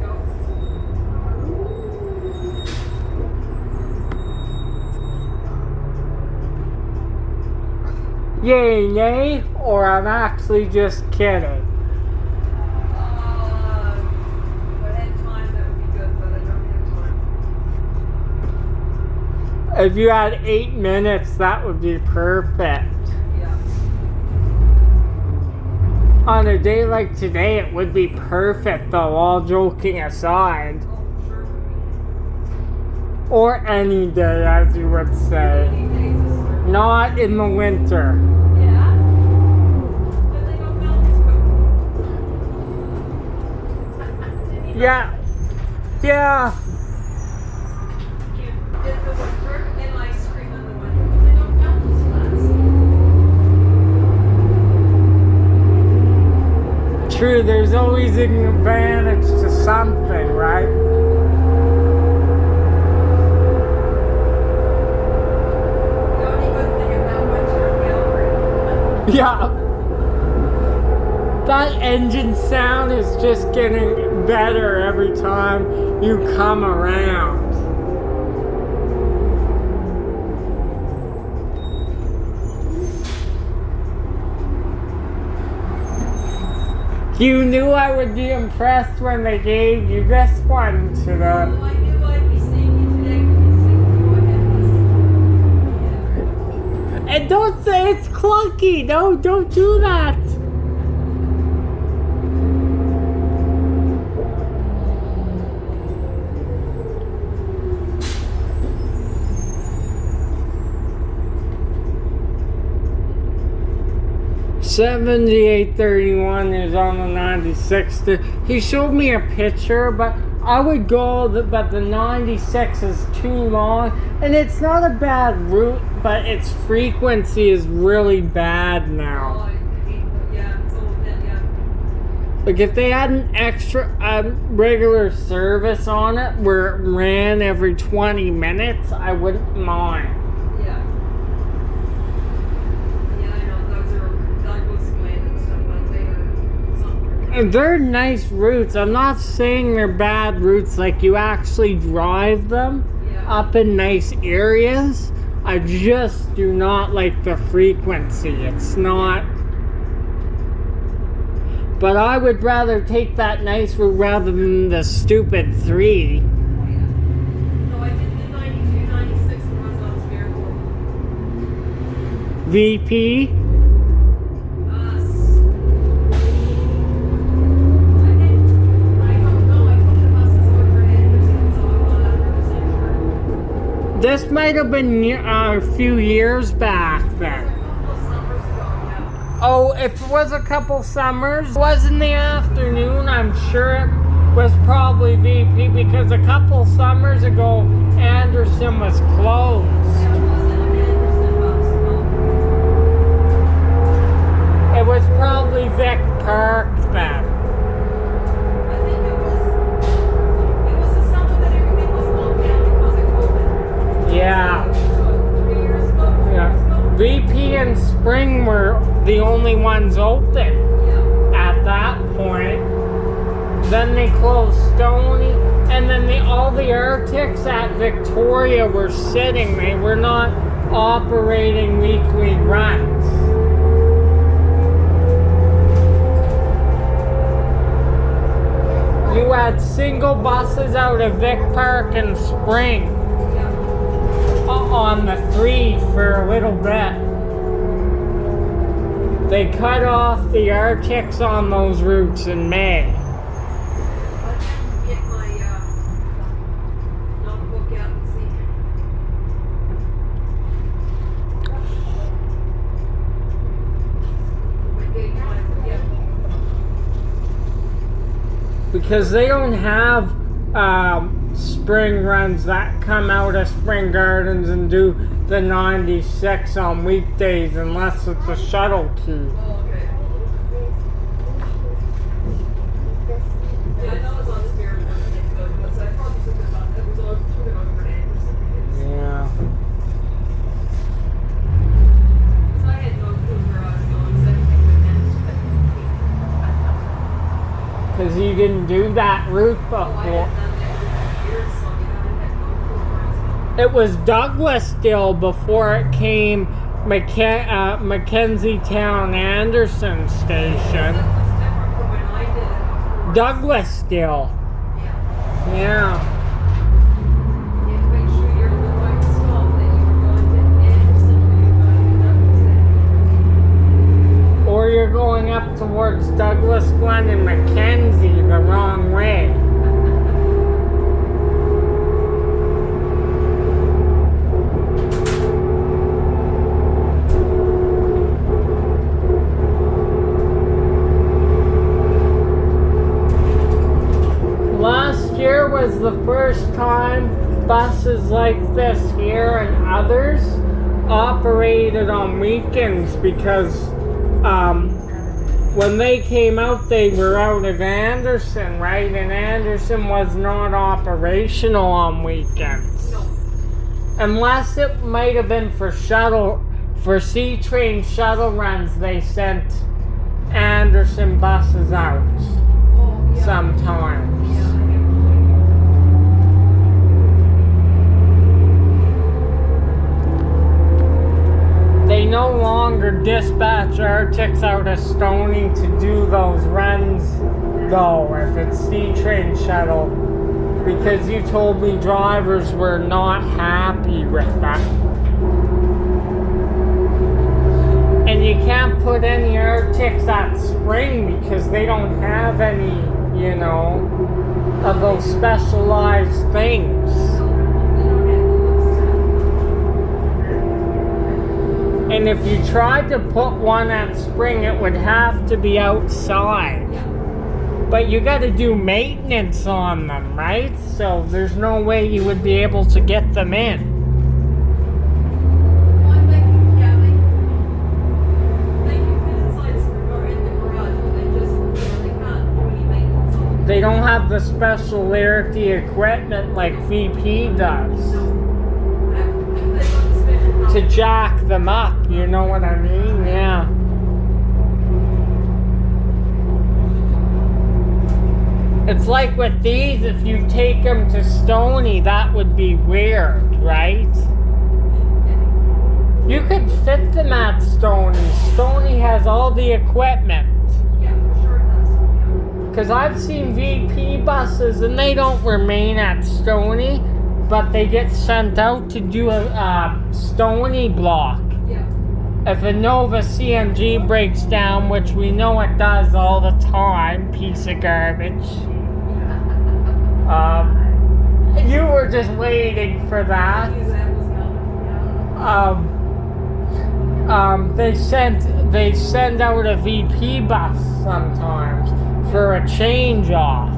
Speaker 3: go.
Speaker 1: Yay, nay, or I'm actually just kidding.
Speaker 3: If I had time, that would be good, but I don't have time.
Speaker 1: If you had 8 minutes, that would be perfect.
Speaker 3: Yeah.
Speaker 1: On a day like today, it would be perfect though, all joking aside.
Speaker 3: Oh, sure.
Speaker 1: Or any day, as you would say.
Speaker 3: Any days is sort
Speaker 1: Not in the winter.
Speaker 3: Yeah. But they don't melt as quick.
Speaker 1: Yeah. Yeah.
Speaker 3: Get the winter and ice cream in the winter. They don't melt as fast.
Speaker 1: True, there's always an advantage to something, right?
Speaker 3: The only good thing about winter in Calgary.
Speaker 1: Yeah. That engine sound is just getting better every time you come around. You knew I would be impressed when they gave you this one to the...
Speaker 3: Well, I knew I'd be seeing you today when you said go ahead.
Speaker 1: And don't say it's clunky. No, don't do that. $78.31 is on the 96. He showed me a picture, but I would go, but the 96 is too long, and it's not a bad route, but its frequency is really bad
Speaker 3: Oh,
Speaker 1: now.
Speaker 3: I hate, yeah, it's a little bit, yeah.
Speaker 1: Like if they had an extra regular service on it where it ran every 20 minutes, I wouldn't mind.
Speaker 3: Yeah. Yeah, I know, those are Douglas Glen and stuff like they are somewhere.
Speaker 1: And they're nice routes. I'm not saying they're bad routes, like you actually drive them
Speaker 3: Yeah.
Speaker 1: up in nice areas. I just do not like the frequency. It's not. But I would rather take that nice route rather than the stupid 3.
Speaker 3: Oh, yeah. No, I did the 92, 96 and was on Spearmore.
Speaker 1: VP.
Speaker 3: I don't know, I think the buses were for Anderson, so I'm not 100% sure.
Speaker 1: This might have been a few years back then.
Speaker 3: A couple of summers ago, yeah.
Speaker 1: Oh, if it was a couple summers, it was in the afternoon, I'm sure it was probably VP because a couple summers ago, Anderson was closed.
Speaker 3: Yeah, it wasn't an Anderson bus, no.
Speaker 1: It was probably Vic Park then.
Speaker 3: I think it was the summer that everything was locked down because of COVID.
Speaker 1: Yeah.
Speaker 3: 3 years ago, 4 years ago.
Speaker 1: VP and Spring were the only ones open
Speaker 3: Yeah.
Speaker 1: at that point. Then they closed Stony, and then all the Arctics at Victoria were sitting. They were not operating weekly runs. You had single buses out of Vic Park and Spring
Speaker 3: Yeah.
Speaker 1: on the 3 for a little bit. They cut off the Arctics on those routes in May.
Speaker 3: I have to get my notebook out and see. My date time, yeah.
Speaker 1: Because they don't have spring runs that come out of Spring Gardens and do the 96 on weekdays unless it's a shuttle queue.
Speaker 3: Oh, okay. Yeah, I know it's on Spearmore, but I thought it was on for Anderson.
Speaker 1: Yeah.
Speaker 3: So I had no clue where I was going, so I didn't think it
Speaker 1: do that route
Speaker 3: Oh, I
Speaker 1: before.
Speaker 3: haven't done that for years, so I had no clue where
Speaker 1: It was Douglas still before it came Mackenzie Town Anderson Station.
Speaker 3: That was different from when I did it before.
Speaker 1: Douglas still.
Speaker 3: Yeah.
Speaker 1: Yeah.
Speaker 3: You have to make sure you're at the right stop, that you were going to Anderson or you're going to Douglas.
Speaker 1: Or you're going up towards Douglas Glen and Mackenzie the wrong way. Last year was the first time buses like this here and others operated on weekends because when they came out, they were out of Anderson, right? And Anderson was not operational on weekends.
Speaker 3: No.
Speaker 1: Unless it might have been for C-train shuttle runs, they sent Anderson buses out
Speaker 3: Oh, yeah.
Speaker 1: sometimes.
Speaker 3: Yeah, I have no
Speaker 1: They no longer dispatch Arctics out of Stony to do those runs, though, if it's C-train shuttle, because you told me drivers were not happy with that. And you can't put any Arctics at Spring because they don't have any, you know, of those specialized things. And if you tried to put one at Spring, it would have to be outside. But you got to do maintenance on them, right? So there's no way you would be able to get them in. They don't have the specialty equipment like VP does to jack them up, you know what I mean? Yeah. It's like with these, if you take them to Stony, that would be weird, right? You could fit them at Stony. Stony has all the equipment.
Speaker 3: Yeah, for sure it does.
Speaker 1: Because I've seen VP buses and they don't remain at Stony, but they get sent out to do a Stony block.
Speaker 3: Yeah.
Speaker 1: If a Nova CMG breaks down, which we know it does all the time, piece of garbage. You were just waiting for that.
Speaker 3: Knew that was coming.
Speaker 1: They send out a VP bus sometimes for a change off.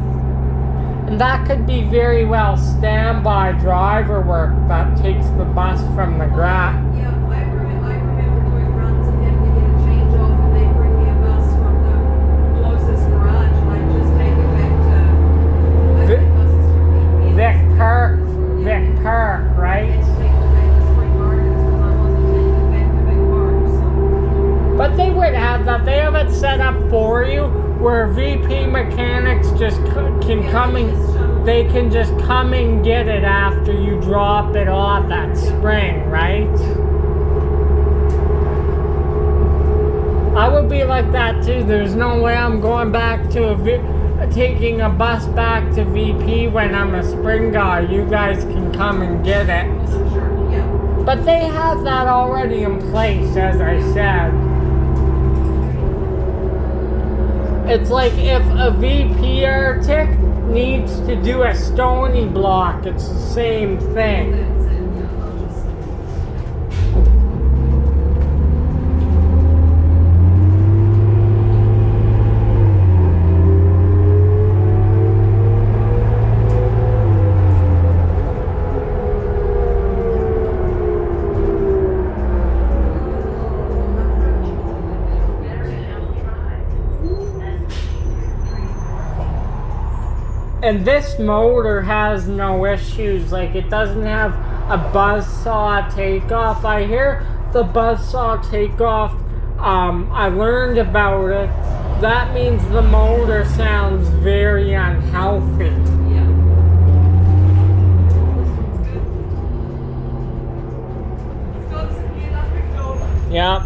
Speaker 1: And that could be very well standby driver work that takes the bus from the ground.
Speaker 3: Yeah, I remember doing runs and having to get a change off, and they bring me a bus from the closest garage, and I just take it back to I think buses from BP.
Speaker 1: Vic Park, right?
Speaker 3: I just take it back to Spring Gardens because I wasn't taking it back to Big Park. So
Speaker 1: But they would have that. They have it set up for you where VP mechanics just can come and they can just come and get it after you drop it off at Spring, right? I would be like that too. There's no way I'm going back to taking a bus back to VP when I'm a Spring guy. You guys can come and get it.
Speaker 3: sure, yeah.
Speaker 1: But they have that already in place, as I said. It's like if a VP Arctic needs to do a Stony block, it's the same thing.
Speaker 3: That's it. Yeah, I'll just.
Speaker 1: And this motor has no issues. Like, it doesn't have a buzzsaw takeoff. I hear the buzzsaw takeoff. I learned about it That means the motor sounds very unhealthy.
Speaker 3: Yeah. This one's good. It's got some get up and go.
Speaker 1: Yep.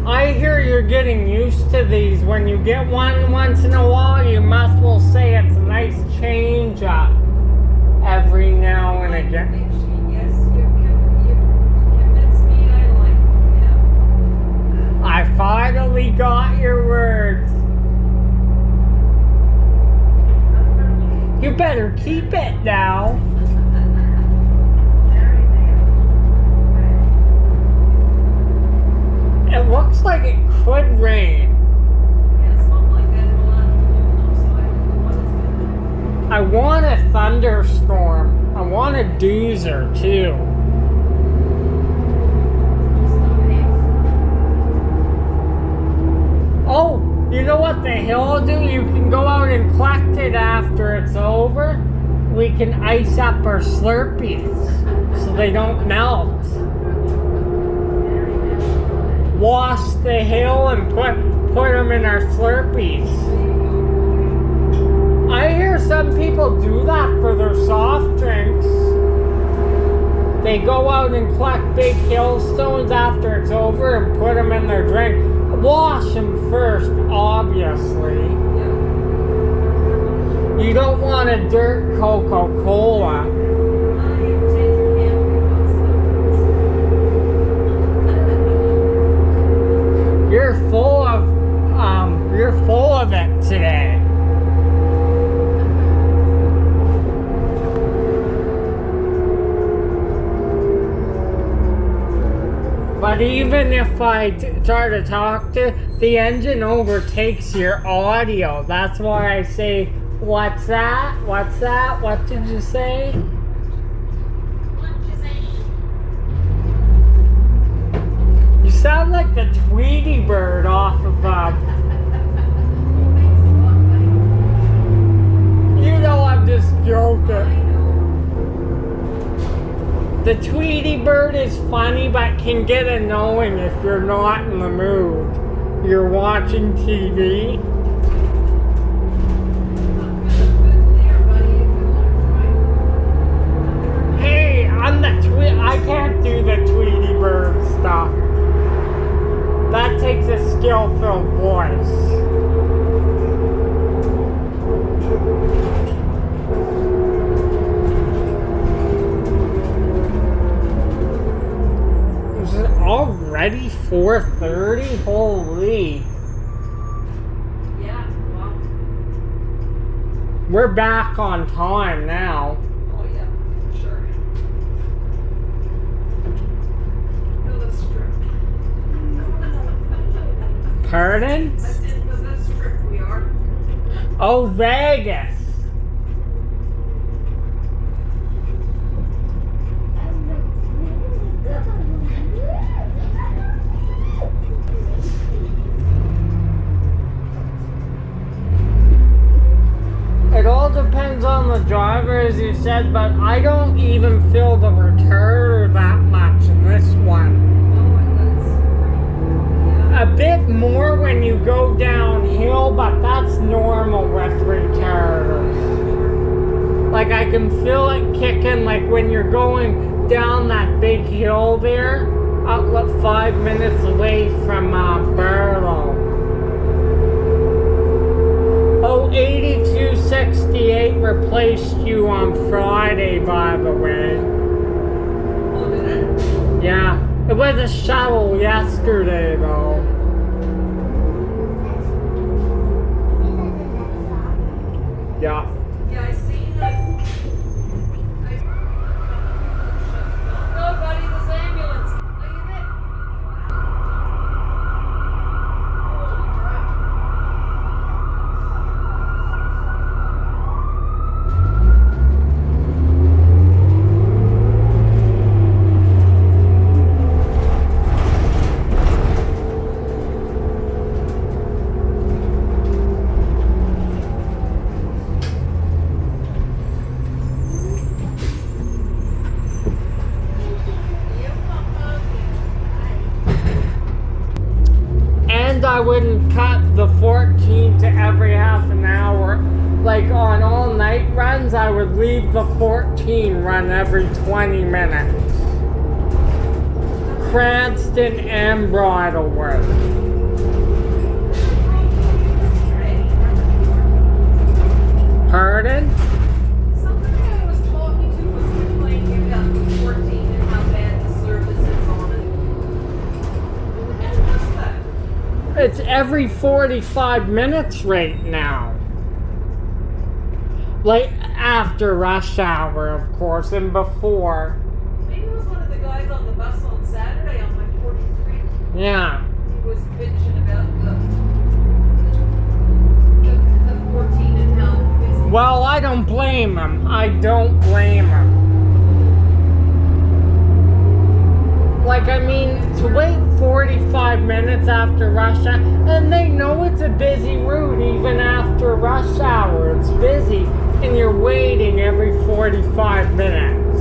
Speaker 1: I hear you're getting used to these. When you get one once in a while, you must well say it's a nice change up every now and again.
Speaker 3: Yes, you convinced me I like it.
Speaker 1: I finally got your words. You better keep it now. It looks like it could rain.
Speaker 3: Yeah, it's not like that in a lot of people, so I don't know what it's gonna do.
Speaker 1: I want a thunderstorm. I want a doozer too.
Speaker 3: Just not haze.
Speaker 1: Oh, you know what the hill will do? You can go out and collect it after it's over. We can ice up our Slurpees so they don't melt. Wash the hill and put them in our Slurpees. I hear some people do that for their soft drinks. They go out and collect big hailstones after it's over and put them in their drink. Wash them first, obviously.
Speaker 3: Yeah.
Speaker 1: You don't want a dirt Coca-Cola. You're full of it today. But even if I try to talk to, the engine overtakes your audio. That's why I say, what's that? What's that? What did you say? You sound like the Tweety Bird off of you know I'm just joking. The Tweety Bird is funny but can get annoying if you're not in the mood. You're watching TV. Hey, I can't do the Tweety Bird stuff. That takes a skillful voice. Is it already 4:30? Holy.
Speaker 3: Yeah, well,
Speaker 1: We're back on time now.
Speaker 3: oh yeah, for sure. No, that's true.
Speaker 1: Pardon?
Speaker 3: That's true, we are.
Speaker 1: Oh, Vegas. It all depends on the driver, as you said, but I don't even feel the return that much in this one.
Speaker 3: Oh, that's,
Speaker 1: A bit more when you go downhill, but that's normal with retarders. Like I can feel it kicking, like when you're going down that big hill there, about 5 minutes away from Barlow. Oh, 8268 replaced you on Friday, by the way.
Speaker 3: oh, did it?
Speaker 1: Yeah, it was a shuttle yesterday, though. Yeah.
Speaker 3: Yeah, I seen it. No, buddy, this ambulance. Look at it. Holy crap.
Speaker 1: like on all night runs, I would leave the 14 run every 20 minutes. Cranston and Bridlewood. Pardon?
Speaker 3: Somebody I was talking to was complaining about the 14 and how bad the service is on it. And what's that?
Speaker 1: It's every 45 minutes right now. Like after rush hour, of course, and before.
Speaker 3: Maybe it was one of the guys on the bus on Saturday on my 43.
Speaker 1: Yeah.
Speaker 3: He was bitching about the 14 and how busy.
Speaker 1: Well, I don't blame him. I don't blame him. Like, I mean, to wait 45 minutes after rush hour, and they know it's a busy route even after rush hour. It's busy, and you're waiting every 45 minutes.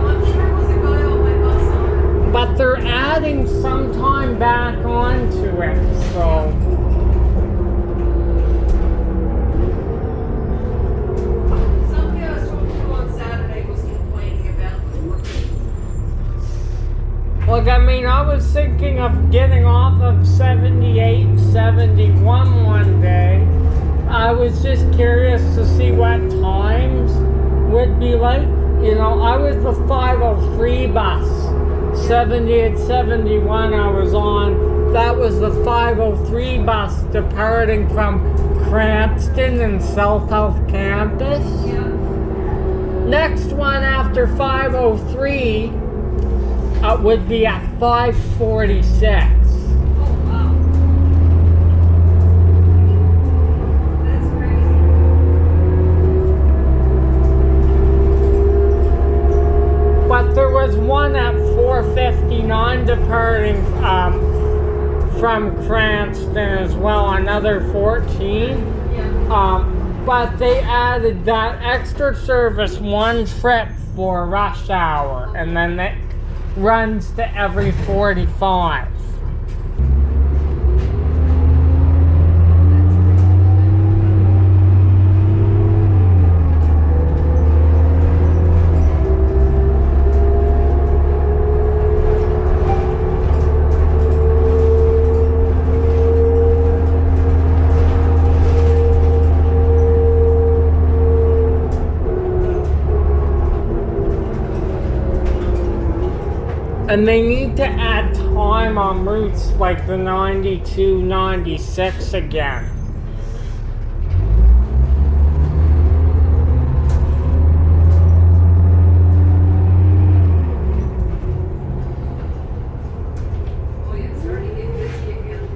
Speaker 3: I'm sure it was a guy on my bus on it.
Speaker 1: But they're adding some time back onto it, so.
Speaker 3: Somebody I was talking to on Saturday was complaining about the 14.
Speaker 1: Like, I mean, I was thinking of getting off of 78, 71 one day. I was just curious to see what times would be like. You know, I was the 503 bus. 70 and 71 I was on. That was the 503 bus departing from Cranston and South Health Campus.
Speaker 3: Yeah.
Speaker 1: Next one after 503 would be at 546.
Speaker 3: Oh, wow. That's crazy.
Speaker 1: But there was one at 4:59 departing from Cranston as well, another 14.
Speaker 3: Yeah.
Speaker 1: But they added that extra service one trip for rush hour, and then it runs to every 45. And they need to add time on routes like the 92, 96 again.
Speaker 3: Oh, yeah, it's starting to get busy again.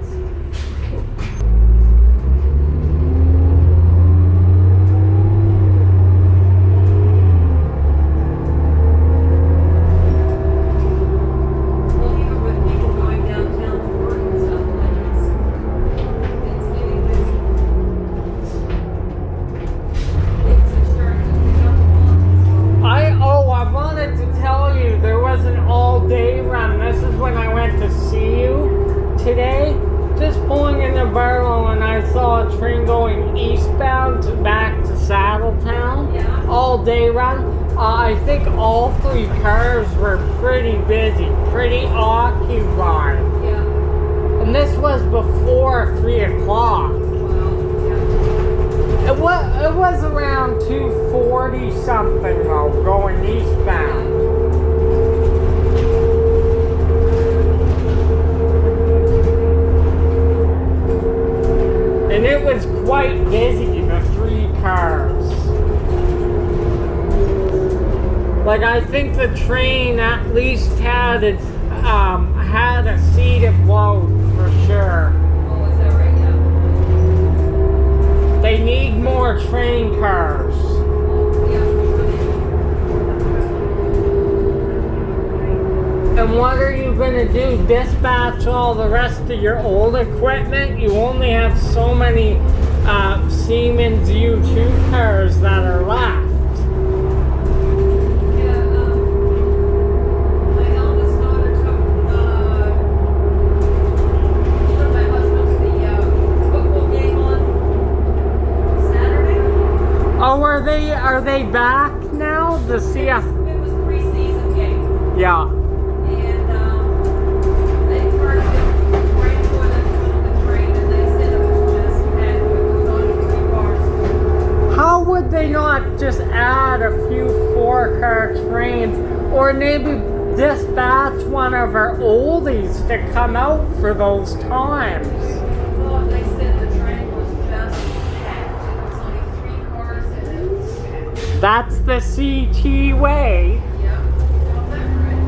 Speaker 3: Well, even with people going downtown to work and stuff, like it's getting busy. Things are starting to pick up a lot.
Speaker 1: I wanted to tell you there was an all-day run. This is when I went to see you today. Just pulling in the Barlow and I saw a train going eastbound back to Saddletown.
Speaker 3: Yeah.
Speaker 1: All-day run. I think all three cars were pretty busy, pretty occupied.
Speaker 3: Yeah.
Speaker 1: And this was before 3 o'clock.
Speaker 3: Wow. Yeah.
Speaker 1: It was around 2:40 something though, going eastbound. And it was quite busy, the three cars. Like, I think the train at least had a seated load for sure.
Speaker 3: Oh, is that right? Yeah.
Speaker 1: They need more train cars.
Speaker 3: Yeah.
Speaker 1: And what are you gonna do? Dispatch all the rest of your old equipment? You only have so many Siemens U2 cars that are left.
Speaker 3: Yeah, my eldest daughter took my husband to the football game on
Speaker 1: are they back now? The CF?
Speaker 3: It was preseason game.
Speaker 1: Yeah.
Speaker 3: And they parked it right before the front of the train, and they said it was just packed. It was on 3 cars.
Speaker 1: How would they not just add a few 4-car trains, or maybe dispatch one of our oldies to come out for those times?
Speaker 3: Well, they said the train was just packed. It was only 3 cars, and it was packed.
Speaker 1: That's the CT way.
Speaker 3: Yep, got that right.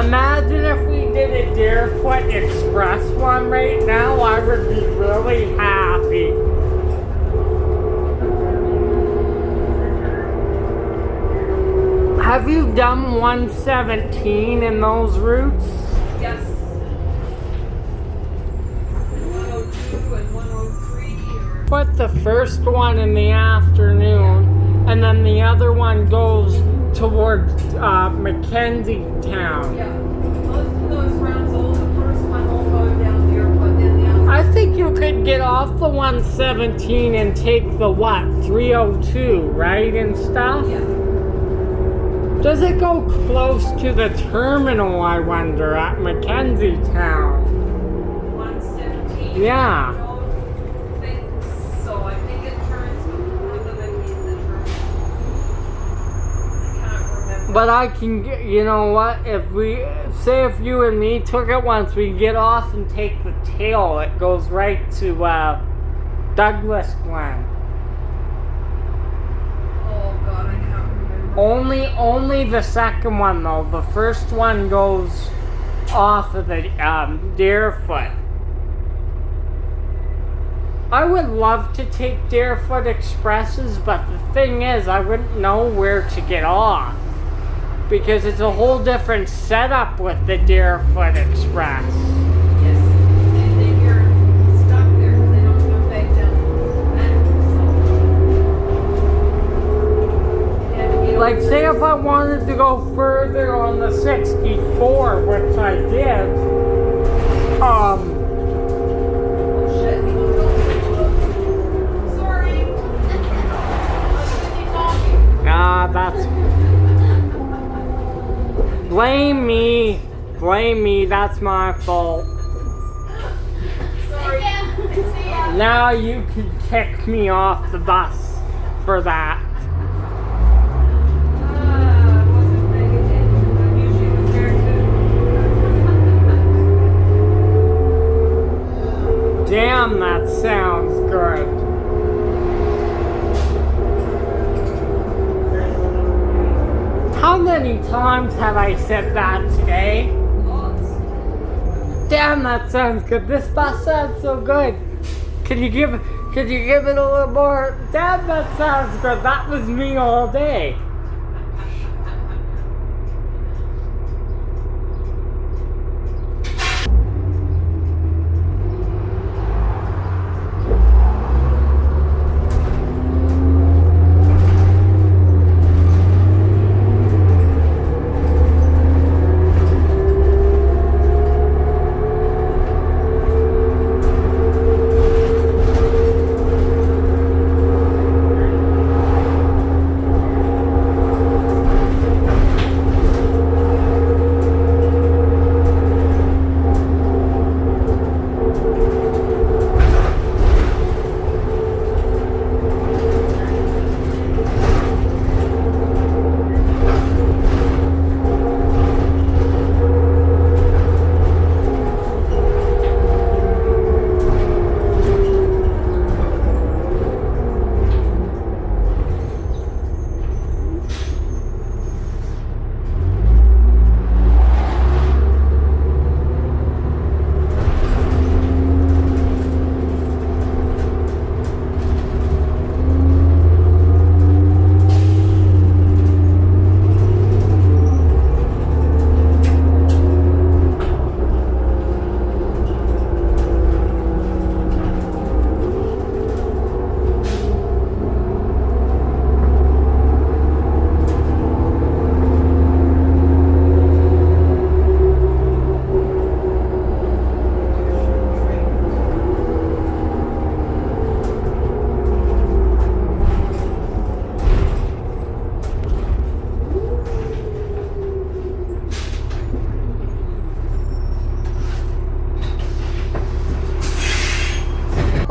Speaker 1: Imagine if we did a Deerfoot Express one right now, I would be really happy. Have you done 117 in those routes?
Speaker 3: Yes. 102 and 103 or
Speaker 1: Put the first one in the afternoon, and then the other one goes towards Mackenzie Town.
Speaker 3: yeah. Most of those rounds, all the first one will go down there, but then the other
Speaker 1: I think you could get off the 117 and take the what, 302, right, and stuff?
Speaker 3: yeah.
Speaker 1: Does it go close to the terminal, I wonder, at Mackenzie Town?
Speaker 3: 117.
Speaker 1: Yeah.
Speaker 3: I don't think so. I think it turns before the terminal. I can't remember.
Speaker 1: But I can get, you know what, if you and me took it once, we get off and take the tail, it goes right to Douglas Glen.
Speaker 3: Oh God, I can't remember.
Speaker 1: Only the second one though. The first one goes off of the Deerfoot. I would love to take Deerfoot Expresses, but the thing is, I wouldn't know where to get off. Because it's a whole different setup with the Deerfoot Express.
Speaker 3: Yes. And you're stuck there because they don't come back down.
Speaker 1: Like, say if I wanted to go further on the 64, which I did,
Speaker 3: Oh shit, we don't know. Sorry. I was busy talking.
Speaker 1: that's... Blame me, that's my fault.
Speaker 3: Sorry.
Speaker 1: Now you can kick me off the bus for that.
Speaker 3: I wasn't paying attention. I knew she was there too.
Speaker 1: Damn, that sounds good. How many times have I said that today?
Speaker 3: Lots.
Speaker 1: Damn, that sounds good. This bus sounds so good. Could you give it a little more? Damn, that sounds good. That was me all day.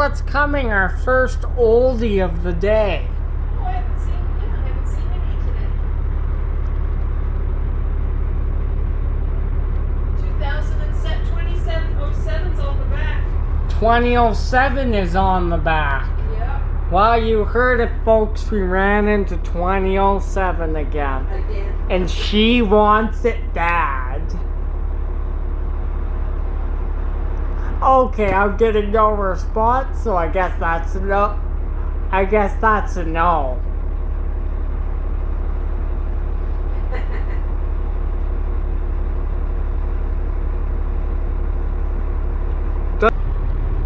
Speaker 1: what's coming, our first oldie of the day.
Speaker 3: Oh, I haven't seen any today. 2007's on the back.
Speaker 1: 2007 is on the back.
Speaker 3: Yeah.
Speaker 1: Well, you heard it, folks. We ran into 2007 again.
Speaker 3: Again.
Speaker 1: And she wants it bad. Okay, I'm getting no response, so I guess that's a no. I guess that's a no.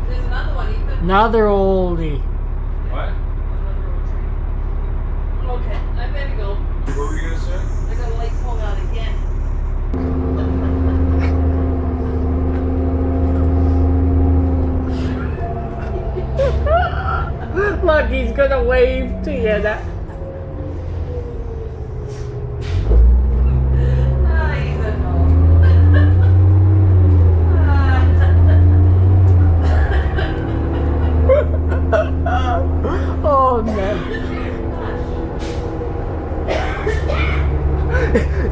Speaker 3: There's another one, Ethan.
Speaker 1: Another oldie.
Speaker 4: What?
Speaker 3: Another old tree. Okay, I better go.
Speaker 4: What were you gonna say?
Speaker 3: I got a light pulled out again.
Speaker 1: Look, he's gonna wave to you.
Speaker 3: Ethan, no.
Speaker 1: Oh man.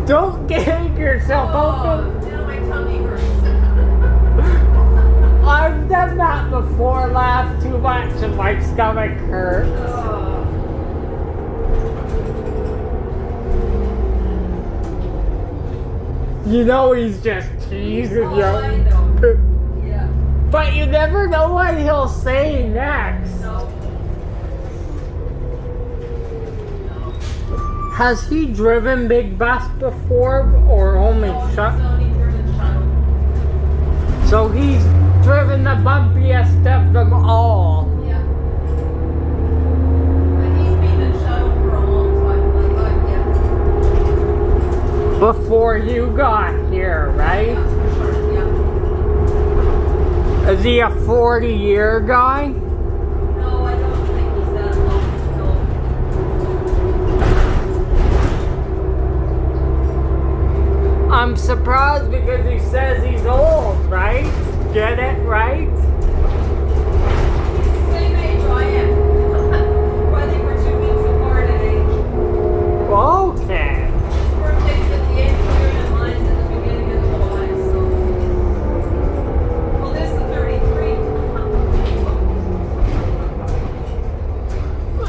Speaker 1: Don't gang yourself up.
Speaker 3: Oh, now my tummy hurts.
Speaker 1: I've done that before, laugh too much and my stomach hurts.
Speaker 3: Oh.
Speaker 1: You know he's just teasing
Speaker 3: Oh,
Speaker 1: you.
Speaker 3: I know. Yeah.
Speaker 1: But you never know what he'll say next.
Speaker 3: No.
Speaker 1: Has he driven big bus before or only
Speaker 3: No, he's
Speaker 1: shut?
Speaker 3: only driven shuttle.
Speaker 1: So he's driven the bumpiest of them all.
Speaker 3: Yeah. But he's been in shuttle for a long time. Like, yeah.
Speaker 1: Before you got here, right?
Speaker 3: Yeah, for sure. Yeah.
Speaker 1: Is he a 40-year guy?
Speaker 3: No, I don't think he's that long. No.
Speaker 1: I'm surprised because he says he's old, right? Get it right?
Speaker 3: He's the same age I am. Well, I think we're 2 weeks apart in age.
Speaker 1: Okay.
Speaker 3: His birthday's at the end of June and mine's at the beginning of July, so. Well, this is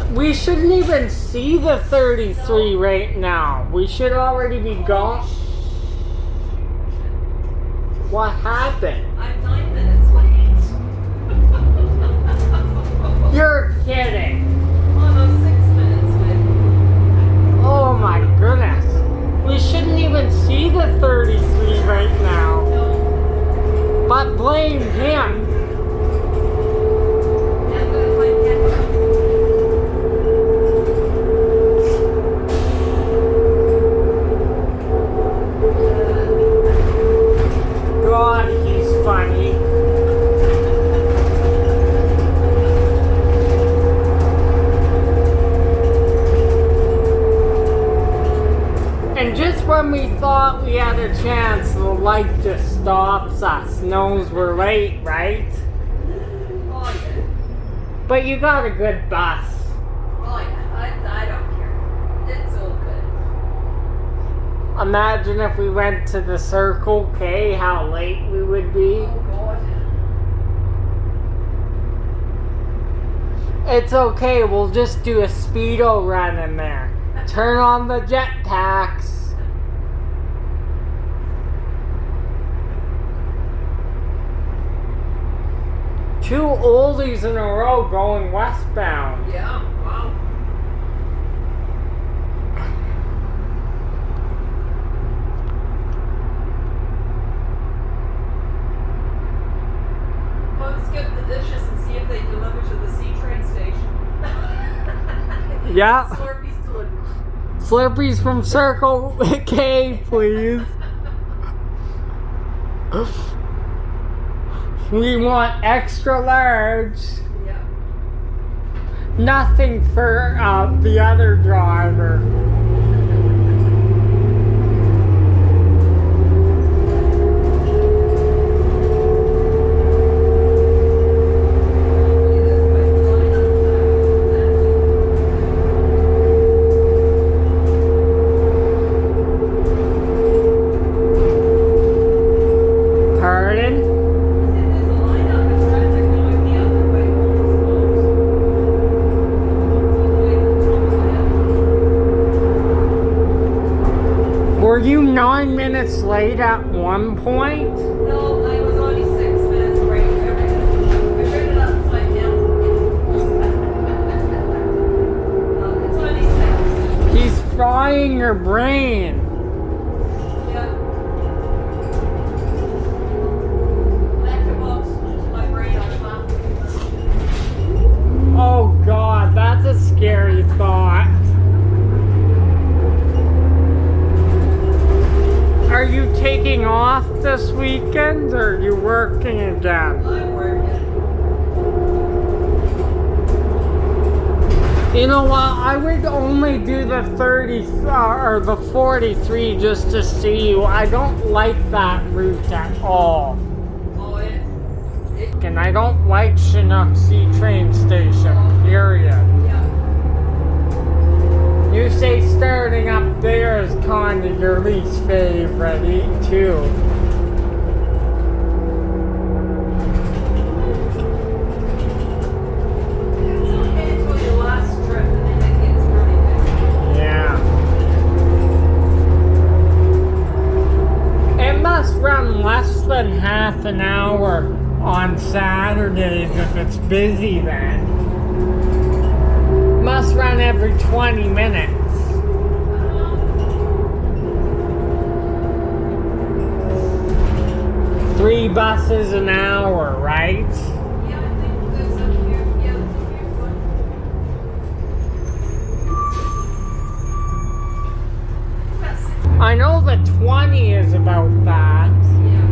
Speaker 3: 33.
Speaker 1: We shouldn't even see the 33 right now. We should already be gone. What happened?
Speaker 3: I'm 9 minutes late.
Speaker 1: You're kidding.
Speaker 3: Oh, no, 6 minutes late.
Speaker 1: Oh my goodness. We shouldn't even see the 33 right now.
Speaker 3: No.
Speaker 1: But blame him.
Speaker 3: I'm gonna play catch up.
Speaker 1: God, he's funny. And just when we thought we had a chance, the light just stops us. Knows we're late, right?
Speaker 3: Oh, yeah.
Speaker 1: But you got a good bus.
Speaker 3: Oh, yeah. I don't care. It's all good.
Speaker 1: Imagine if we went to the Circle K, how late we would be.
Speaker 3: Oh, God.
Speaker 1: It's okay, we'll just do a speedo run in there. Turn on the jetpacks. Two oldies in a row going westbound.
Speaker 3: Yeah, wow. Well, let's get the dishes and see if they deliver to the C train station.
Speaker 1: Yeah.
Speaker 3: Slurpees delivered.
Speaker 1: Slurpees from Circle K, please. We want extra large.
Speaker 3: Yeah.
Speaker 1: Nothing for the other driver. minutes late at one point?
Speaker 3: No, I was only 6 minutes late. I read it upside down. No, it's only 6.
Speaker 1: He's frying your brain.
Speaker 3: Yeah. Lack of oxygen to my brain, I'm laughing.
Speaker 1: Oh God, that's a scary thought. Are you taking off this weekend or are you working again?
Speaker 3: I'm working.
Speaker 1: You know what? I would only do the 30 or the 43 just to see you. I don't like that route at all.
Speaker 3: Oh, it
Speaker 1: And I don't like Chinook Sea train station, period.
Speaker 3: yeah.
Speaker 1: You say starting up there is kind of your least favorite, too.
Speaker 3: It's okay until your last trip and then it gets really busy.
Speaker 1: Yeah. It must run less than half an hour on Saturdays if it's busy then. Must run every 20 minutes. 3 buses an hour, right?
Speaker 3: Yeah, I think there's a few. Yeah, there's a few fun. About 6.
Speaker 1: I know the 20 is about that.
Speaker 3: Yeah.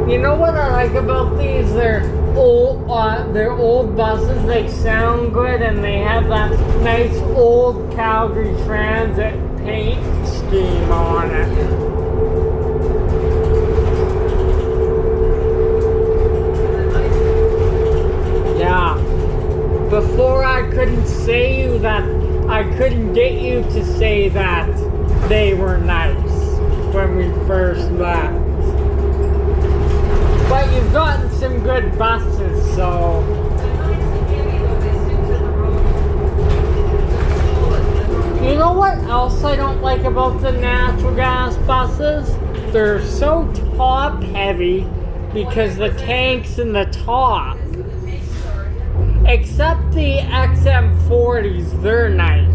Speaker 1: You know what I like about these? They're old buses. They sound good, and they have that nice old Calgary Transit paint scheme on it. Yeah. Before I couldn't say you that. I couldn't get you to say that they were nice when we first met. But you've gotten some good buses, so. You know what else I don't like about the natural gas buses? They're so top heavy because the tank's in the top. Except the XM40s, they're nice.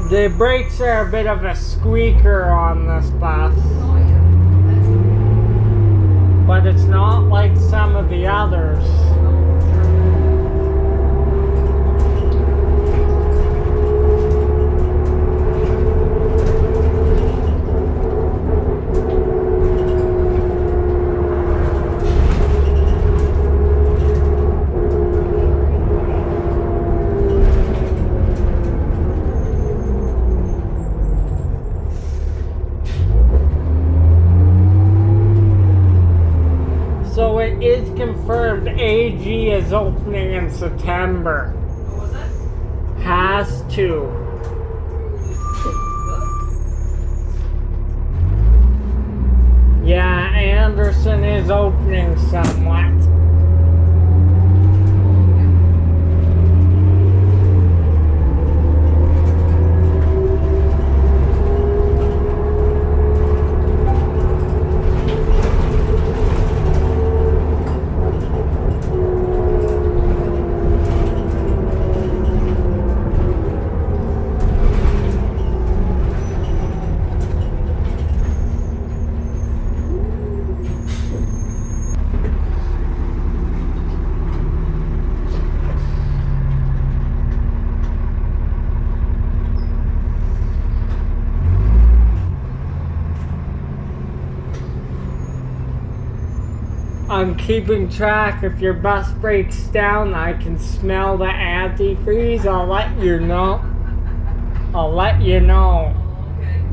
Speaker 1: The brakes are a bit of a squeaker on this bus, but it's not like some of the others. So it is confirmed AG is opening in September.
Speaker 3: Was it?
Speaker 1: Has to. Yeah, Anderson is opening somewhat. I'm keeping track. If your bus breaks down, I can smell the antifreeze. I'll let you know. I'll let you know.
Speaker 3: Okay.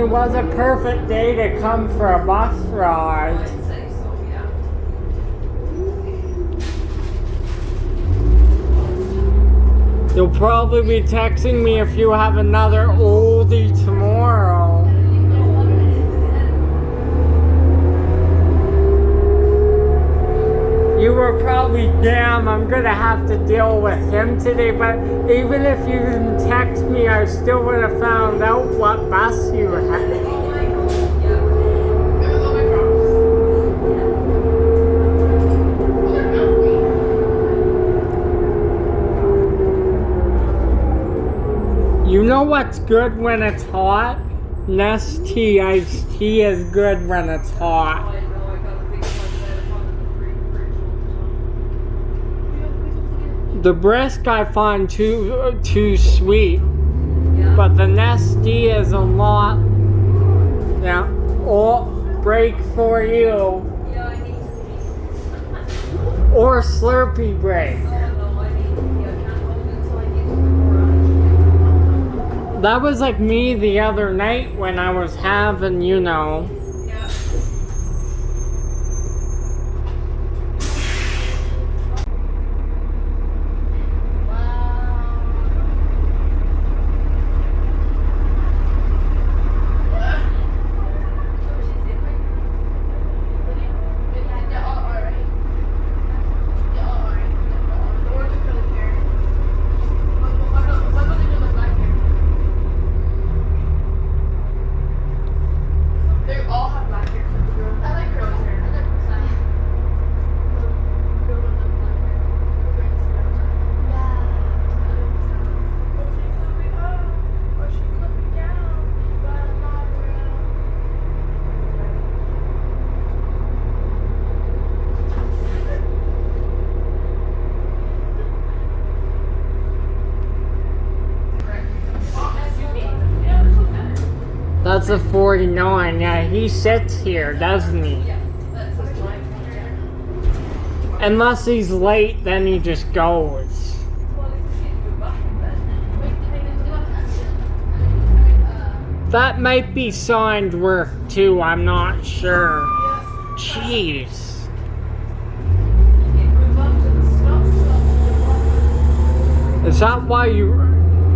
Speaker 1: it was a perfect day to come for a bus ride.
Speaker 3: I'd say so, yeah.
Speaker 1: You'll probably be texting me if you have another oldie tomorrow. You were probably, damn, I'm gonna have to deal with him today, but even if you didn't text me, I still would have found out what bus you had. You know what's good when it's hot? Nestea iced tea is good when it's hot. The brisk I find too sweet, but the Nestea is a lot. Yeah, or break for you, or Slurpee break. That was like me the other night when I was having, you know. That's a 49. Yeah, he sits here, doesn't he? Unless he's late, then he just goes. That might be signed work too, I'm not sure. Jeez. Is that why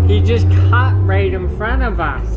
Speaker 1: he just cut right in front of us?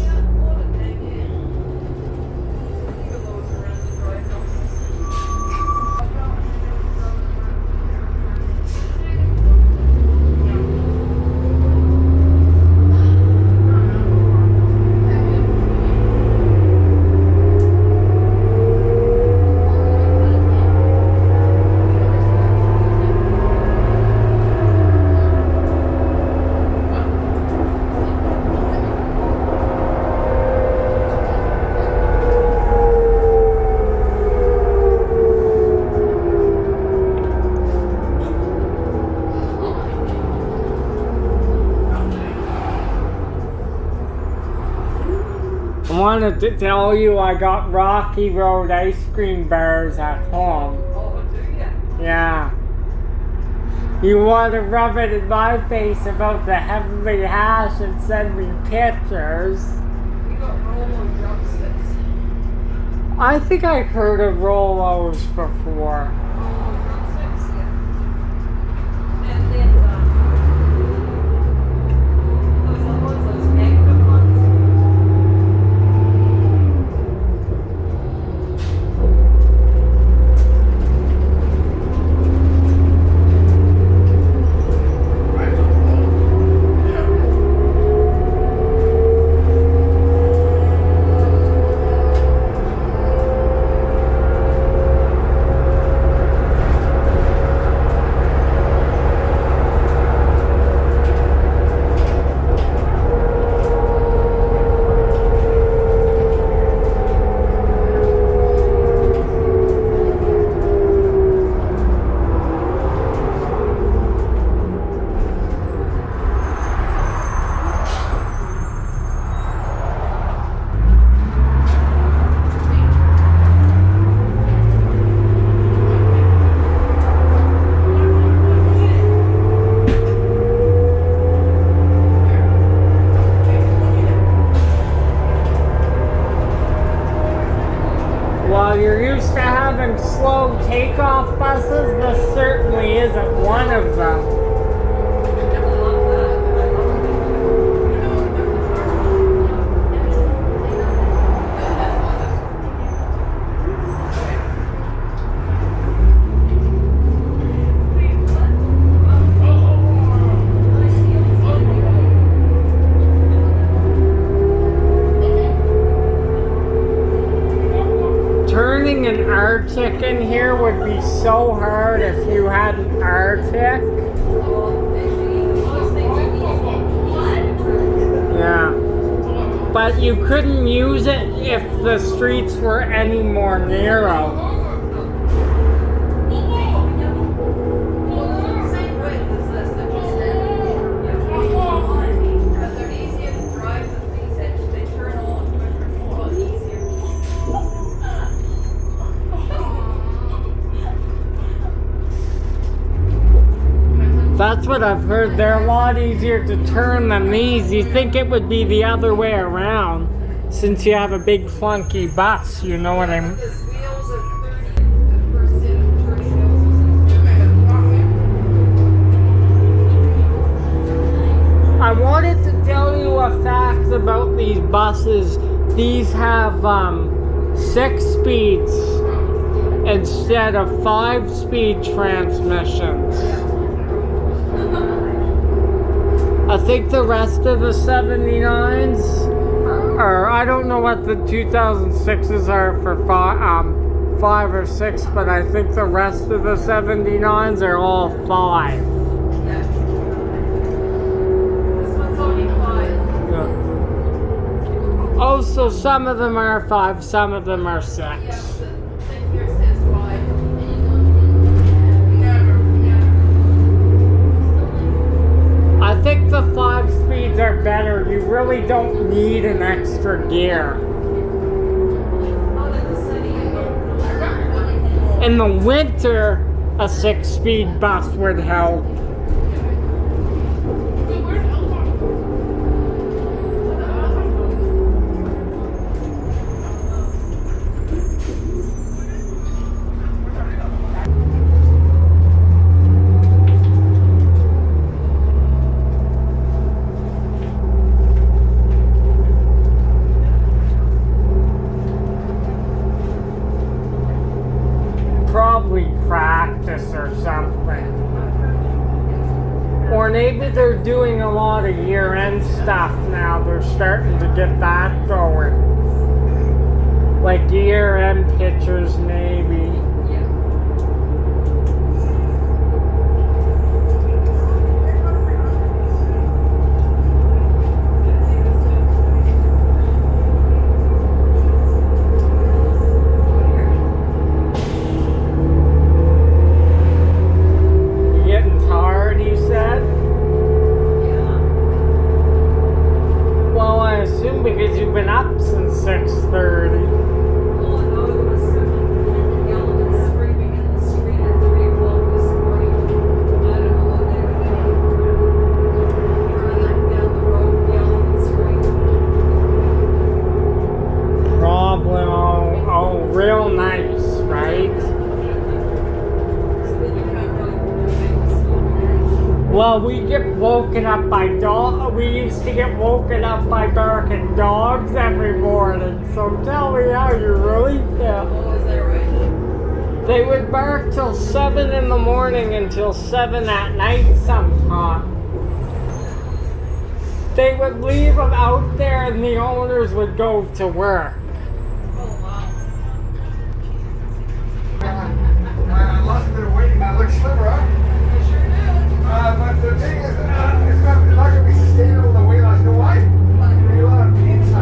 Speaker 1: I wanted to tell you I got Rocky Road ice cream bars at home.
Speaker 3: Oh, do you?
Speaker 1: Yeah. You want to rub it in my face about the heavenly hash and send me pictures.
Speaker 3: We got Rolo drumsticks.
Speaker 1: I think I heard of Rolos before.
Speaker 3: Rolo drumsticks, yeah. And then, those magnum ones.
Speaker 1: buses, this certainly isn't one of them. Turning an Arctic in here would be so hard if you had an Arctic. Yeah. But you couldn't use it if the streets were any more narrow.
Speaker 3: Same width as this that you said. But they're easier to drive than these, they turn on quicker, a lot easier.
Speaker 1: That's what I've heard. They're a lot easier to turn than these. You think it would be the other way around since you have a big clunky bus, you know what I mean?
Speaker 3: His wheels are 30, the first set of turning wheels.
Speaker 1: I wanted to tell you a fact about these buses. These have 6 speeds instead of 5-speed transmissions. I think the rest of the 79s, or I don't know what the 2006s are for 5 or 6, but I think the rest of the 79s are all 5.
Speaker 3: Yeah. This one's only 5.
Speaker 1: Yeah. Oh, so some of them are 5, some of them are 6.
Speaker 3: Yeah, the thing here says 5.
Speaker 1: I think the 5 speeds are better. You really don't need an extra gear.
Speaker 3: Out in the city,
Speaker 1: In the winter, a 6-speed bus would help. Probably practice or something. Or maybe they're doing a lot of year-end stuff now. They're starting to get that going. Like year-end pictures, maybe. Because you've been up since 6:30.
Speaker 3: all I know was yelling and screaming in the street at 3 o'clock this morning. I don't know what they were doing. Running up and down the road, yelling and screaming.
Speaker 1: Probably, oh, real nice, right?
Speaker 3: So then you can't really make a
Speaker 1: Well, we get woken up by we used to get woken up by barking dogs every morning, so tell me how you really feel.
Speaker 3: Oh, is that right?
Speaker 1: They would bark till 7 in the morning until 7 at night sometime. They would leave them out there and the owners would go to work.
Speaker 3: Oh, wow.
Speaker 5: I lost a bit of weight and I look slimmer, huh?
Speaker 3: You sure do.
Speaker 5: But the thing is, it's not going to be sustainable the weight loss. You know why? You eat a lot of pizza. A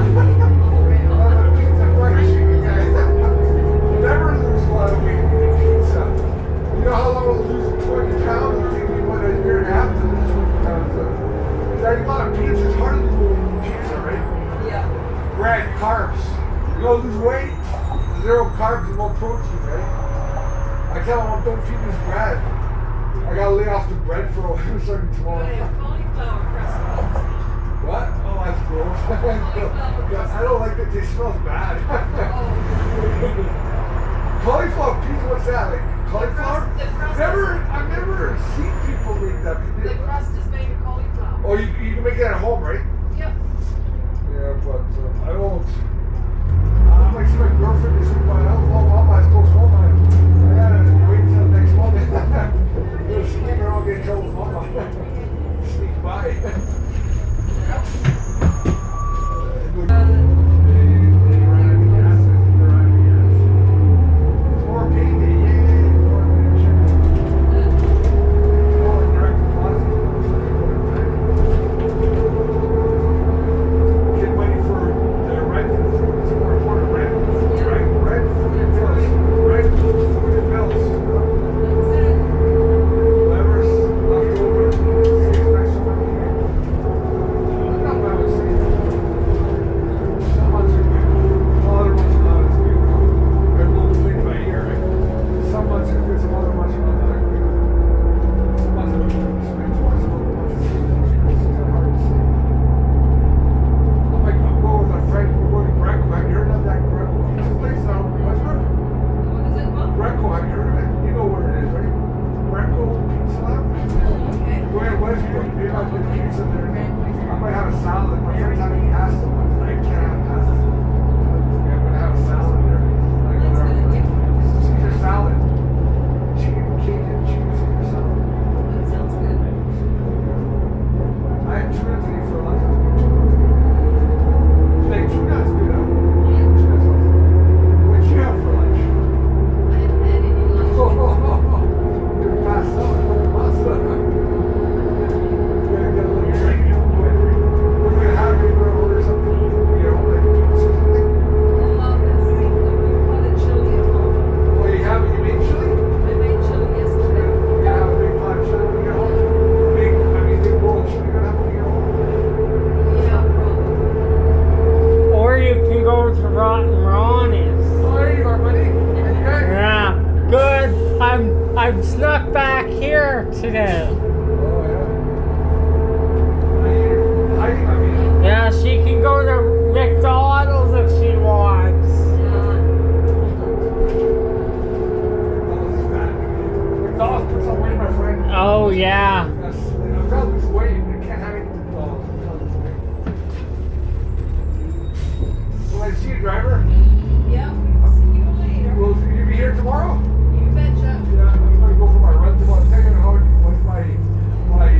Speaker 5: lot of pizza, fried chicken, guys. You never lose a lot of weight eating pizza. You know how long it'll lose 20 pounds? It'll take me, what, a year and a half to lose 20 pounds. Because I eat a lot of pizza. It's hard to lose pizza, right?
Speaker 3: Yeah.
Speaker 5: Bread, carbs. You go lose weight, 0 carbs and more protein, right? I tell them, don't feed me bread. I gotta lay off the bread for a while starting tomorrow.
Speaker 3: I have cauliflower crust pizza.
Speaker 5: What? Oh, that's gross. I don't like that. They smell bad.
Speaker 3: Oh,
Speaker 5: Cauliflower pizza, what's that? Like Cauliflower? I've never seen people make that.
Speaker 3: The crust is made of cauliflower.
Speaker 5: Oh, you can make it at home, right?
Speaker 3: Yep.
Speaker 5: Yeah, but I won't. I might see my girlfriend this week, but I don't know how I goes home. I gotta wait until next Monday. Just sneak around, get in trouble with mama. Sneak by. They ran out of gas. They're out of gas. More payday, yay! More paycheck. Oh, and direct deposit. Get money for the rent. It's more important, rent. Rent, food and bills. Whatever's left over, save next one year. That's not what I was saying. Some months are good. Other months are not as good. Everyone will play by ear, right? Some months are good, some other months are not that good. Some months are good. Spend more, some other months are good. It's hard to say. I'm going with a friend. We're going to Greco. Have you heard of that Greco pizza place out in Westbrook?
Speaker 3: What is it, Mom?
Speaker 5: Greco, have you heard of it? You know where it is, right? Greco Pizza Lab?
Speaker 3: Okay.
Speaker 5: We're in Westbrook. Maybe I'll put pizza there. I might have a salad. My friend's having pasta, but I can't have pasta. I'm going to have a salad there.
Speaker 3: That's good, yeah.
Speaker 5: Caesar salad. Chicken, Cajun, chicken Caesar salad.
Speaker 3: That sounds good.
Speaker 5: I had tuna today for lunch. Like, tuna's good, huh?
Speaker 3: Yeah.
Speaker 5: Tuna's awesome. What'd you have for lunch?
Speaker 3: I haven't had any lunch.
Speaker 5: You're past up. Pasta. Gotta get a little drink. We're gonna have maybe we're gonna order something. You know, like pizza or something.
Speaker 3: We put a chili at home.
Speaker 5: Oh, you made chili?
Speaker 3: I made chili yesterday.
Speaker 5: You have a big pot of chili when you get home? Big bowl of chili you're gonna have when you get home?
Speaker 3: Yeah, probably.
Speaker 1: Or you can go to Rotten Ronnie's.
Speaker 5: Oh, there you are, buddy. How you guys?
Speaker 1: Yeah, good. I'm snuck back here today.
Speaker 5: Oh, yeah. I mean,
Speaker 1: Yeah, she can go to McDonald's if she wants.
Speaker 5: McDonald's puts on weight, my friend.
Speaker 1: Oh yeah.
Speaker 5: Yes, I've got to lose weight. I can't have anything. Will I see you, driver?
Speaker 3: Yeah, we will see you later.
Speaker 5: Will you be here tomorrow?
Speaker 3: You betcha.
Speaker 5: Yeah, I'm gonna go for my run tomorrow. I'm taking how what my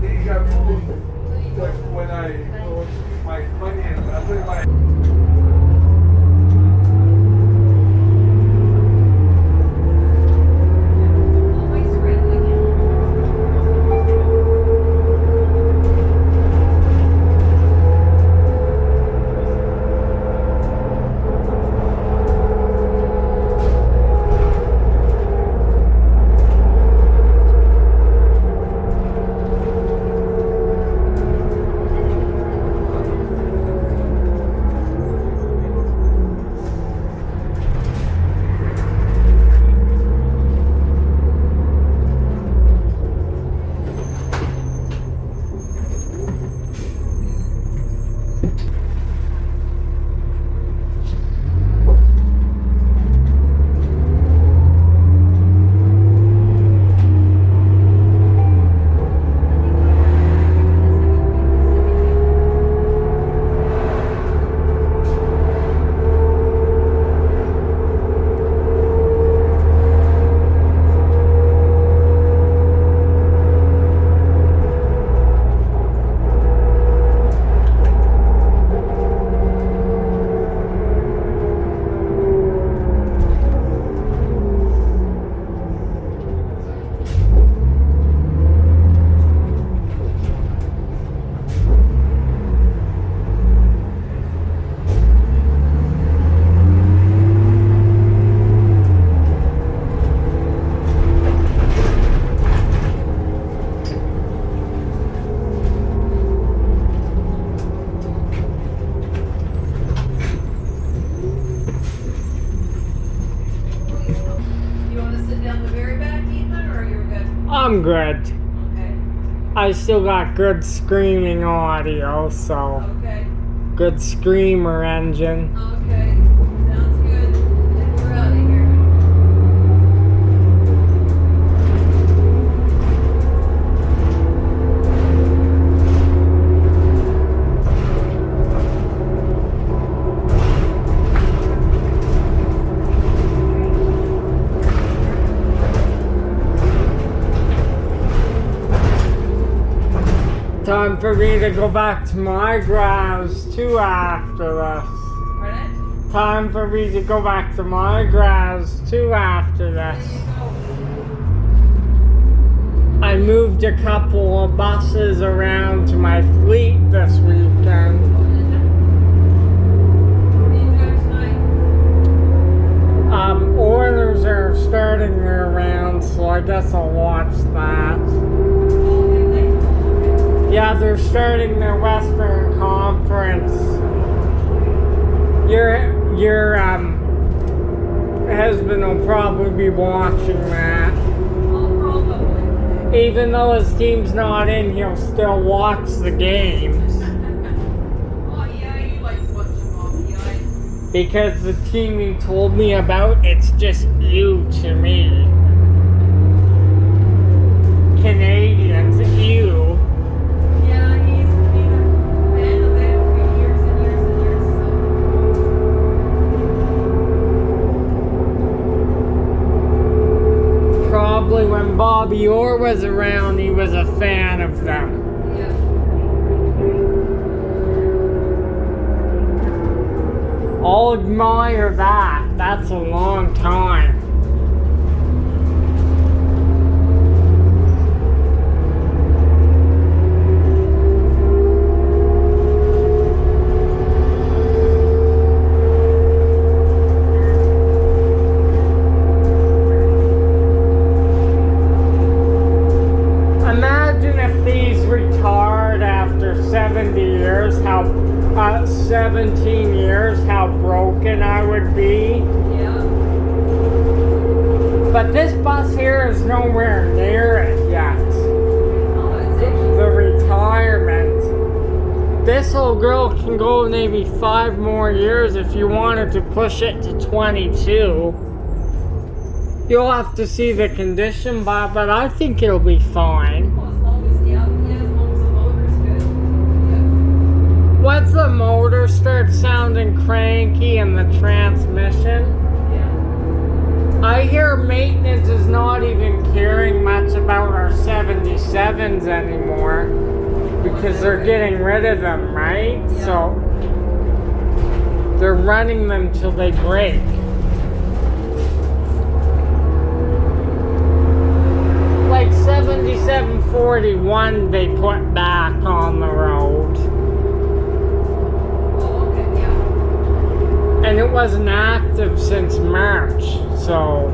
Speaker 5: days got like when my money and I'll tell you what
Speaker 3: Always friendly.
Speaker 1: I'm good.
Speaker 3: Okay.
Speaker 1: I still got good screaming audio, so
Speaker 3: Okay.
Speaker 1: good screamer engine.
Speaker 3: Okay. Sounds good. And we're out of here.
Speaker 1: Time for me to go back to my grounds too after this.
Speaker 3: Pardon?
Speaker 1: Time for me to go back to my grounds too after
Speaker 3: There
Speaker 1: this.
Speaker 3: you go.
Speaker 1: I moved a couple of buses around to my fleet this weekend.
Speaker 3: What are you doing tonight?
Speaker 1: Oilers are starting their round, so I guess I'll watch that.
Speaker 3: Oh, okay.
Speaker 1: Yeah, they're starting their Western Conference. Your husband will probably be watching that.
Speaker 3: Oh, probably.
Speaker 1: Even though his team's not in, he'll still watch the games.
Speaker 3: Oh, yeah, he likes watching hockey.
Speaker 1: Because the team he told me about, it's just you to me. Canadians, you.
Speaker 3: Yeah, he's been a fan of it for years and years and years, so.
Speaker 1: Probably when Bobby Orr was around, he was a fan of them.
Speaker 3: Yeah.
Speaker 1: I'll admire that. That's a long time. Imagine if these retired after 70 years, 17 years, how broken I would be.
Speaker 3: Yeah.
Speaker 1: But this bus here is nowhere near it yet.
Speaker 3: Oh, it's actually.
Speaker 1: The retirement. This old girl can go maybe 5 more years if you wanted to push it to 22. You'll have to see the condition, but I think it'll be fine.
Speaker 3: Well, as long as, yeah, as long as the motor's good.
Speaker 1: Once the motor starts sounding cranky and the transmission,
Speaker 3: Yeah.
Speaker 1: I hear maintenance is not even caring much about our 77s anymore because they're getting rid of them, right?
Speaker 3: Yeah.
Speaker 1: So they're running them till they break. Like 7741 they put back on the road.
Speaker 3: Oh, okay, yeah.
Speaker 1: And it wasn't active since March, so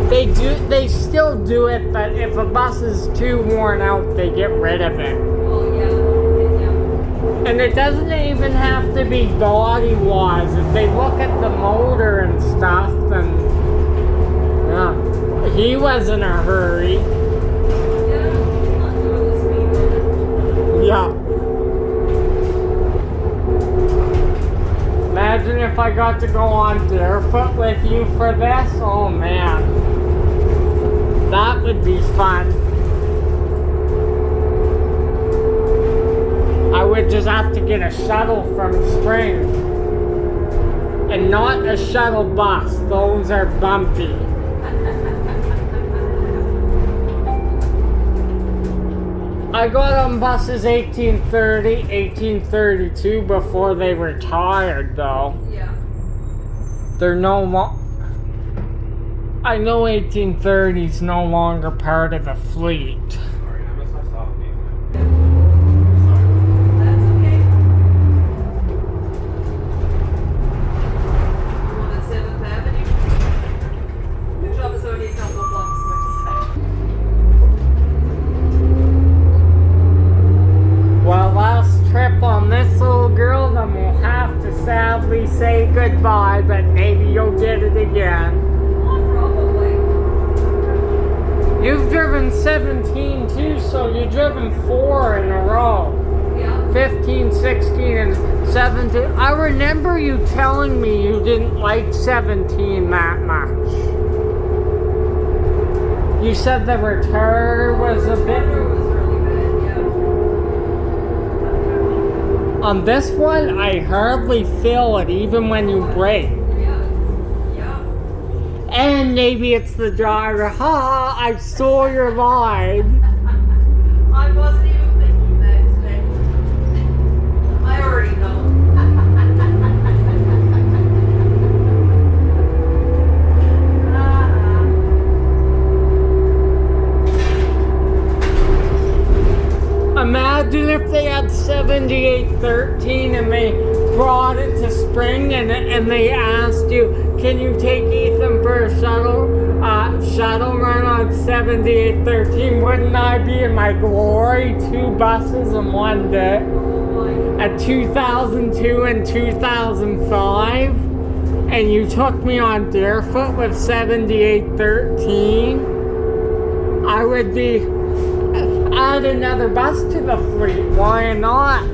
Speaker 1: they still do it, but if a bus is too worn out, they get rid of it.
Speaker 3: Oh, yeah. Okay, yeah.
Speaker 1: And it doesn't even have to be body-wise. If they look at the motor and stuff, then yeah, he was in a hurry.
Speaker 3: Yeah, it's not doing the speed limit.
Speaker 1: Yeah. Imagine if I got to go on barefoot with you for this. Oh man. That would be fun. I would just have to get a shuttle from Spring. And not a shuttle bus. Those are bumpy. I got on buses 1830, 1832 before they retired though.
Speaker 3: Yeah.
Speaker 1: They're no more. I know 1830 is no longer part of the fleet.
Speaker 4: Sorry, I missed myself.
Speaker 3: That's okay. On the 7th Avenue. Good job, it's only a couple of blocks away.
Speaker 1: Well, last trip on this little girl, then we'll have to sadly say goodbye, but maybe you'll get it again.
Speaker 3: Oh, probably.
Speaker 1: You've driven 17 too, so you've driven 4 in a row.
Speaker 3: Yeah.
Speaker 1: 15, 16, and 17. I remember you telling me you didn't like 17 that much. You said the return was a
Speaker 3: It
Speaker 1: bit...
Speaker 3: was really bad, yeah.
Speaker 1: On this one, I hardly feel it even when you brake.
Speaker 3: Yeah. Yeah.
Speaker 1: And maybe it's the driver. Ha! I saw your line.
Speaker 3: I wasn't even thinking that.
Speaker 1: imagine if they had 7813 and they brought it to spring and they asked you, can you take Ethan for a shuttle run on 7813? Wouldn't I be in my glory? 2 buses in one day. At 2002 and 2005, and you took me on Deerfoot with 7813, I would be add another bus to the fleet. Why not?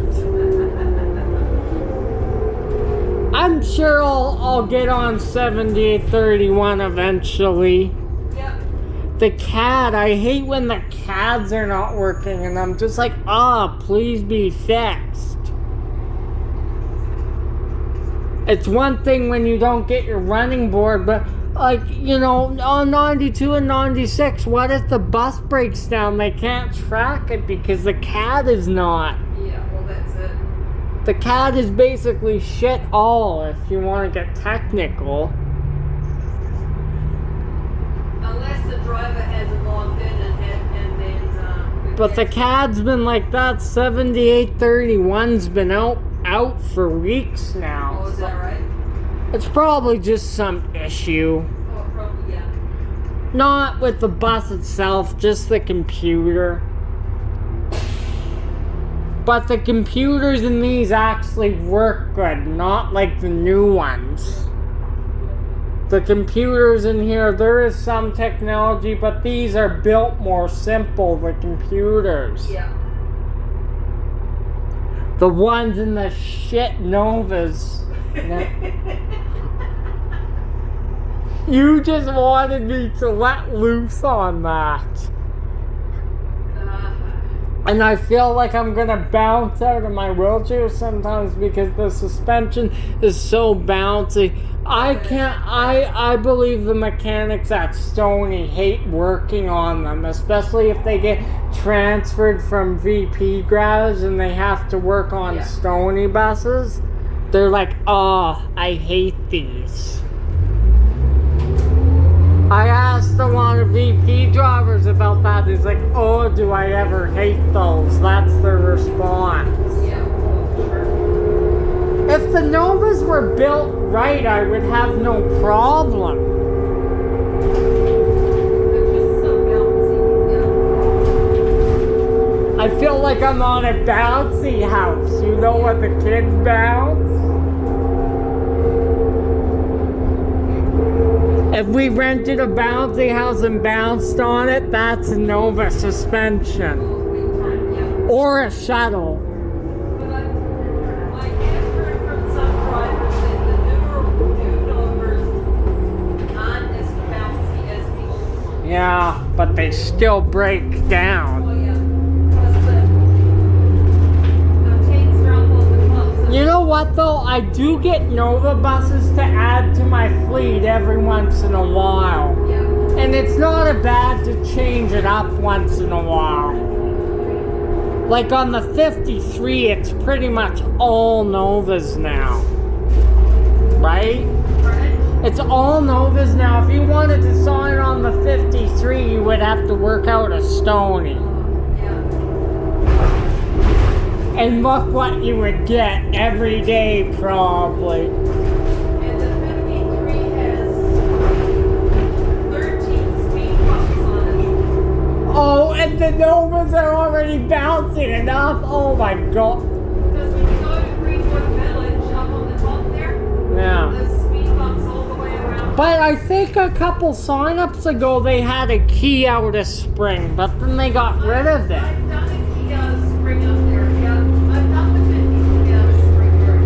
Speaker 1: I'm sure I'll get on 7831 eventually.
Speaker 3: Yep.
Speaker 1: The CAD, I hate when the CADs are not working, and I'm just like, please be fixed. It's one thing when you don't get your running board, but like, you know, on 92 and 96, what if the bus breaks down? They can't track it because the CAD is not.
Speaker 3: Yeah, well, that's it.
Speaker 1: The CAD is basically shit all, if you want to get technical.
Speaker 3: Unless the driver hasn't logged in and then.
Speaker 1: But the CAD's been like that. 7831's been out for weeks now.
Speaker 3: Oh, is that right?
Speaker 1: It's probably just some issue.
Speaker 3: Oh, probably, yeah.
Speaker 1: Not with the bus itself, just the computer. But the computers in these actually work good, not like the new ones. The computers in here, there is some technology, but these are built more simple, the computers.
Speaker 3: Yeah.
Speaker 1: The ones in the shit Novas. You just wanted me to let loose on that. And I feel like I'm gonna bounce out of my wheelchair sometimes because the suspension is so bouncy. I believe the mechanics at Stony hate working on them, especially if they get transferred from VP grads and they have to work on Stony buses. They're like, I hate these. I asked a lot of VP drivers about that. It's like, do I ever hate those? That's their response.
Speaker 3: Yeah, well, sure.
Speaker 1: If the Novas were built right, I would have no problem.
Speaker 3: They're just so bouncy, yeah.
Speaker 1: I feel like I'm on a bouncy house. You know what the kids bounce? If we rented a bouncy house and bounced on it, that's a Nova suspension. Or a shuttle.
Speaker 3: But I have heard from some drivers that the new Novas aren't as bouncy as the old ones.
Speaker 1: Yeah, but they still break down.
Speaker 3: Oh, yeah. Plus the tanks are up on the clubs.
Speaker 1: You know what though? I do get Nova buses to add to my fleet every once in a while.
Speaker 3: Yeah.
Speaker 1: And it's not a bad to change it up once in a while. Like on the 53, it's pretty much all Novas now. Right?
Speaker 3: Right?
Speaker 1: It's all Novas now. If you wanted to sign on the 53, you would have to work out a Stony.
Speaker 3: Yeah.
Speaker 1: And look what you would get every day, probably.
Speaker 3: And the 53 has 13 speed bumps on it.
Speaker 1: Oh, and the Novas are already bouncing enough. Oh my god.
Speaker 3: Because when you go to Greenwood Village, up on the top there,
Speaker 1: Yeah.
Speaker 3: the speed bumps all the way around.
Speaker 1: But I think a couple sign-ups ago they had a key out of spring, but then they got rid of it.
Speaker 3: I've done a key out of spring up there. Yeah, I've done the 50 out of spring there.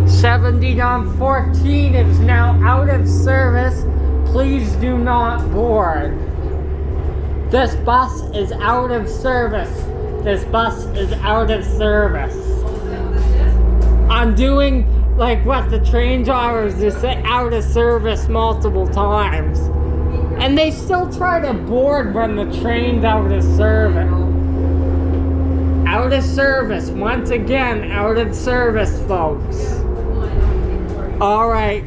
Speaker 1: 70-14 is now out of service. Please do not board. This bus is out of service. This bus is out of service.
Speaker 3: Oh, is that what this is?
Speaker 1: I'm doing like what the train drivers just say, out of service multiple times. And they still try to board when the train's out of service. Out of service. Once again, out of service, folks.
Speaker 3: Well, I don't think we're-
Speaker 1: All right.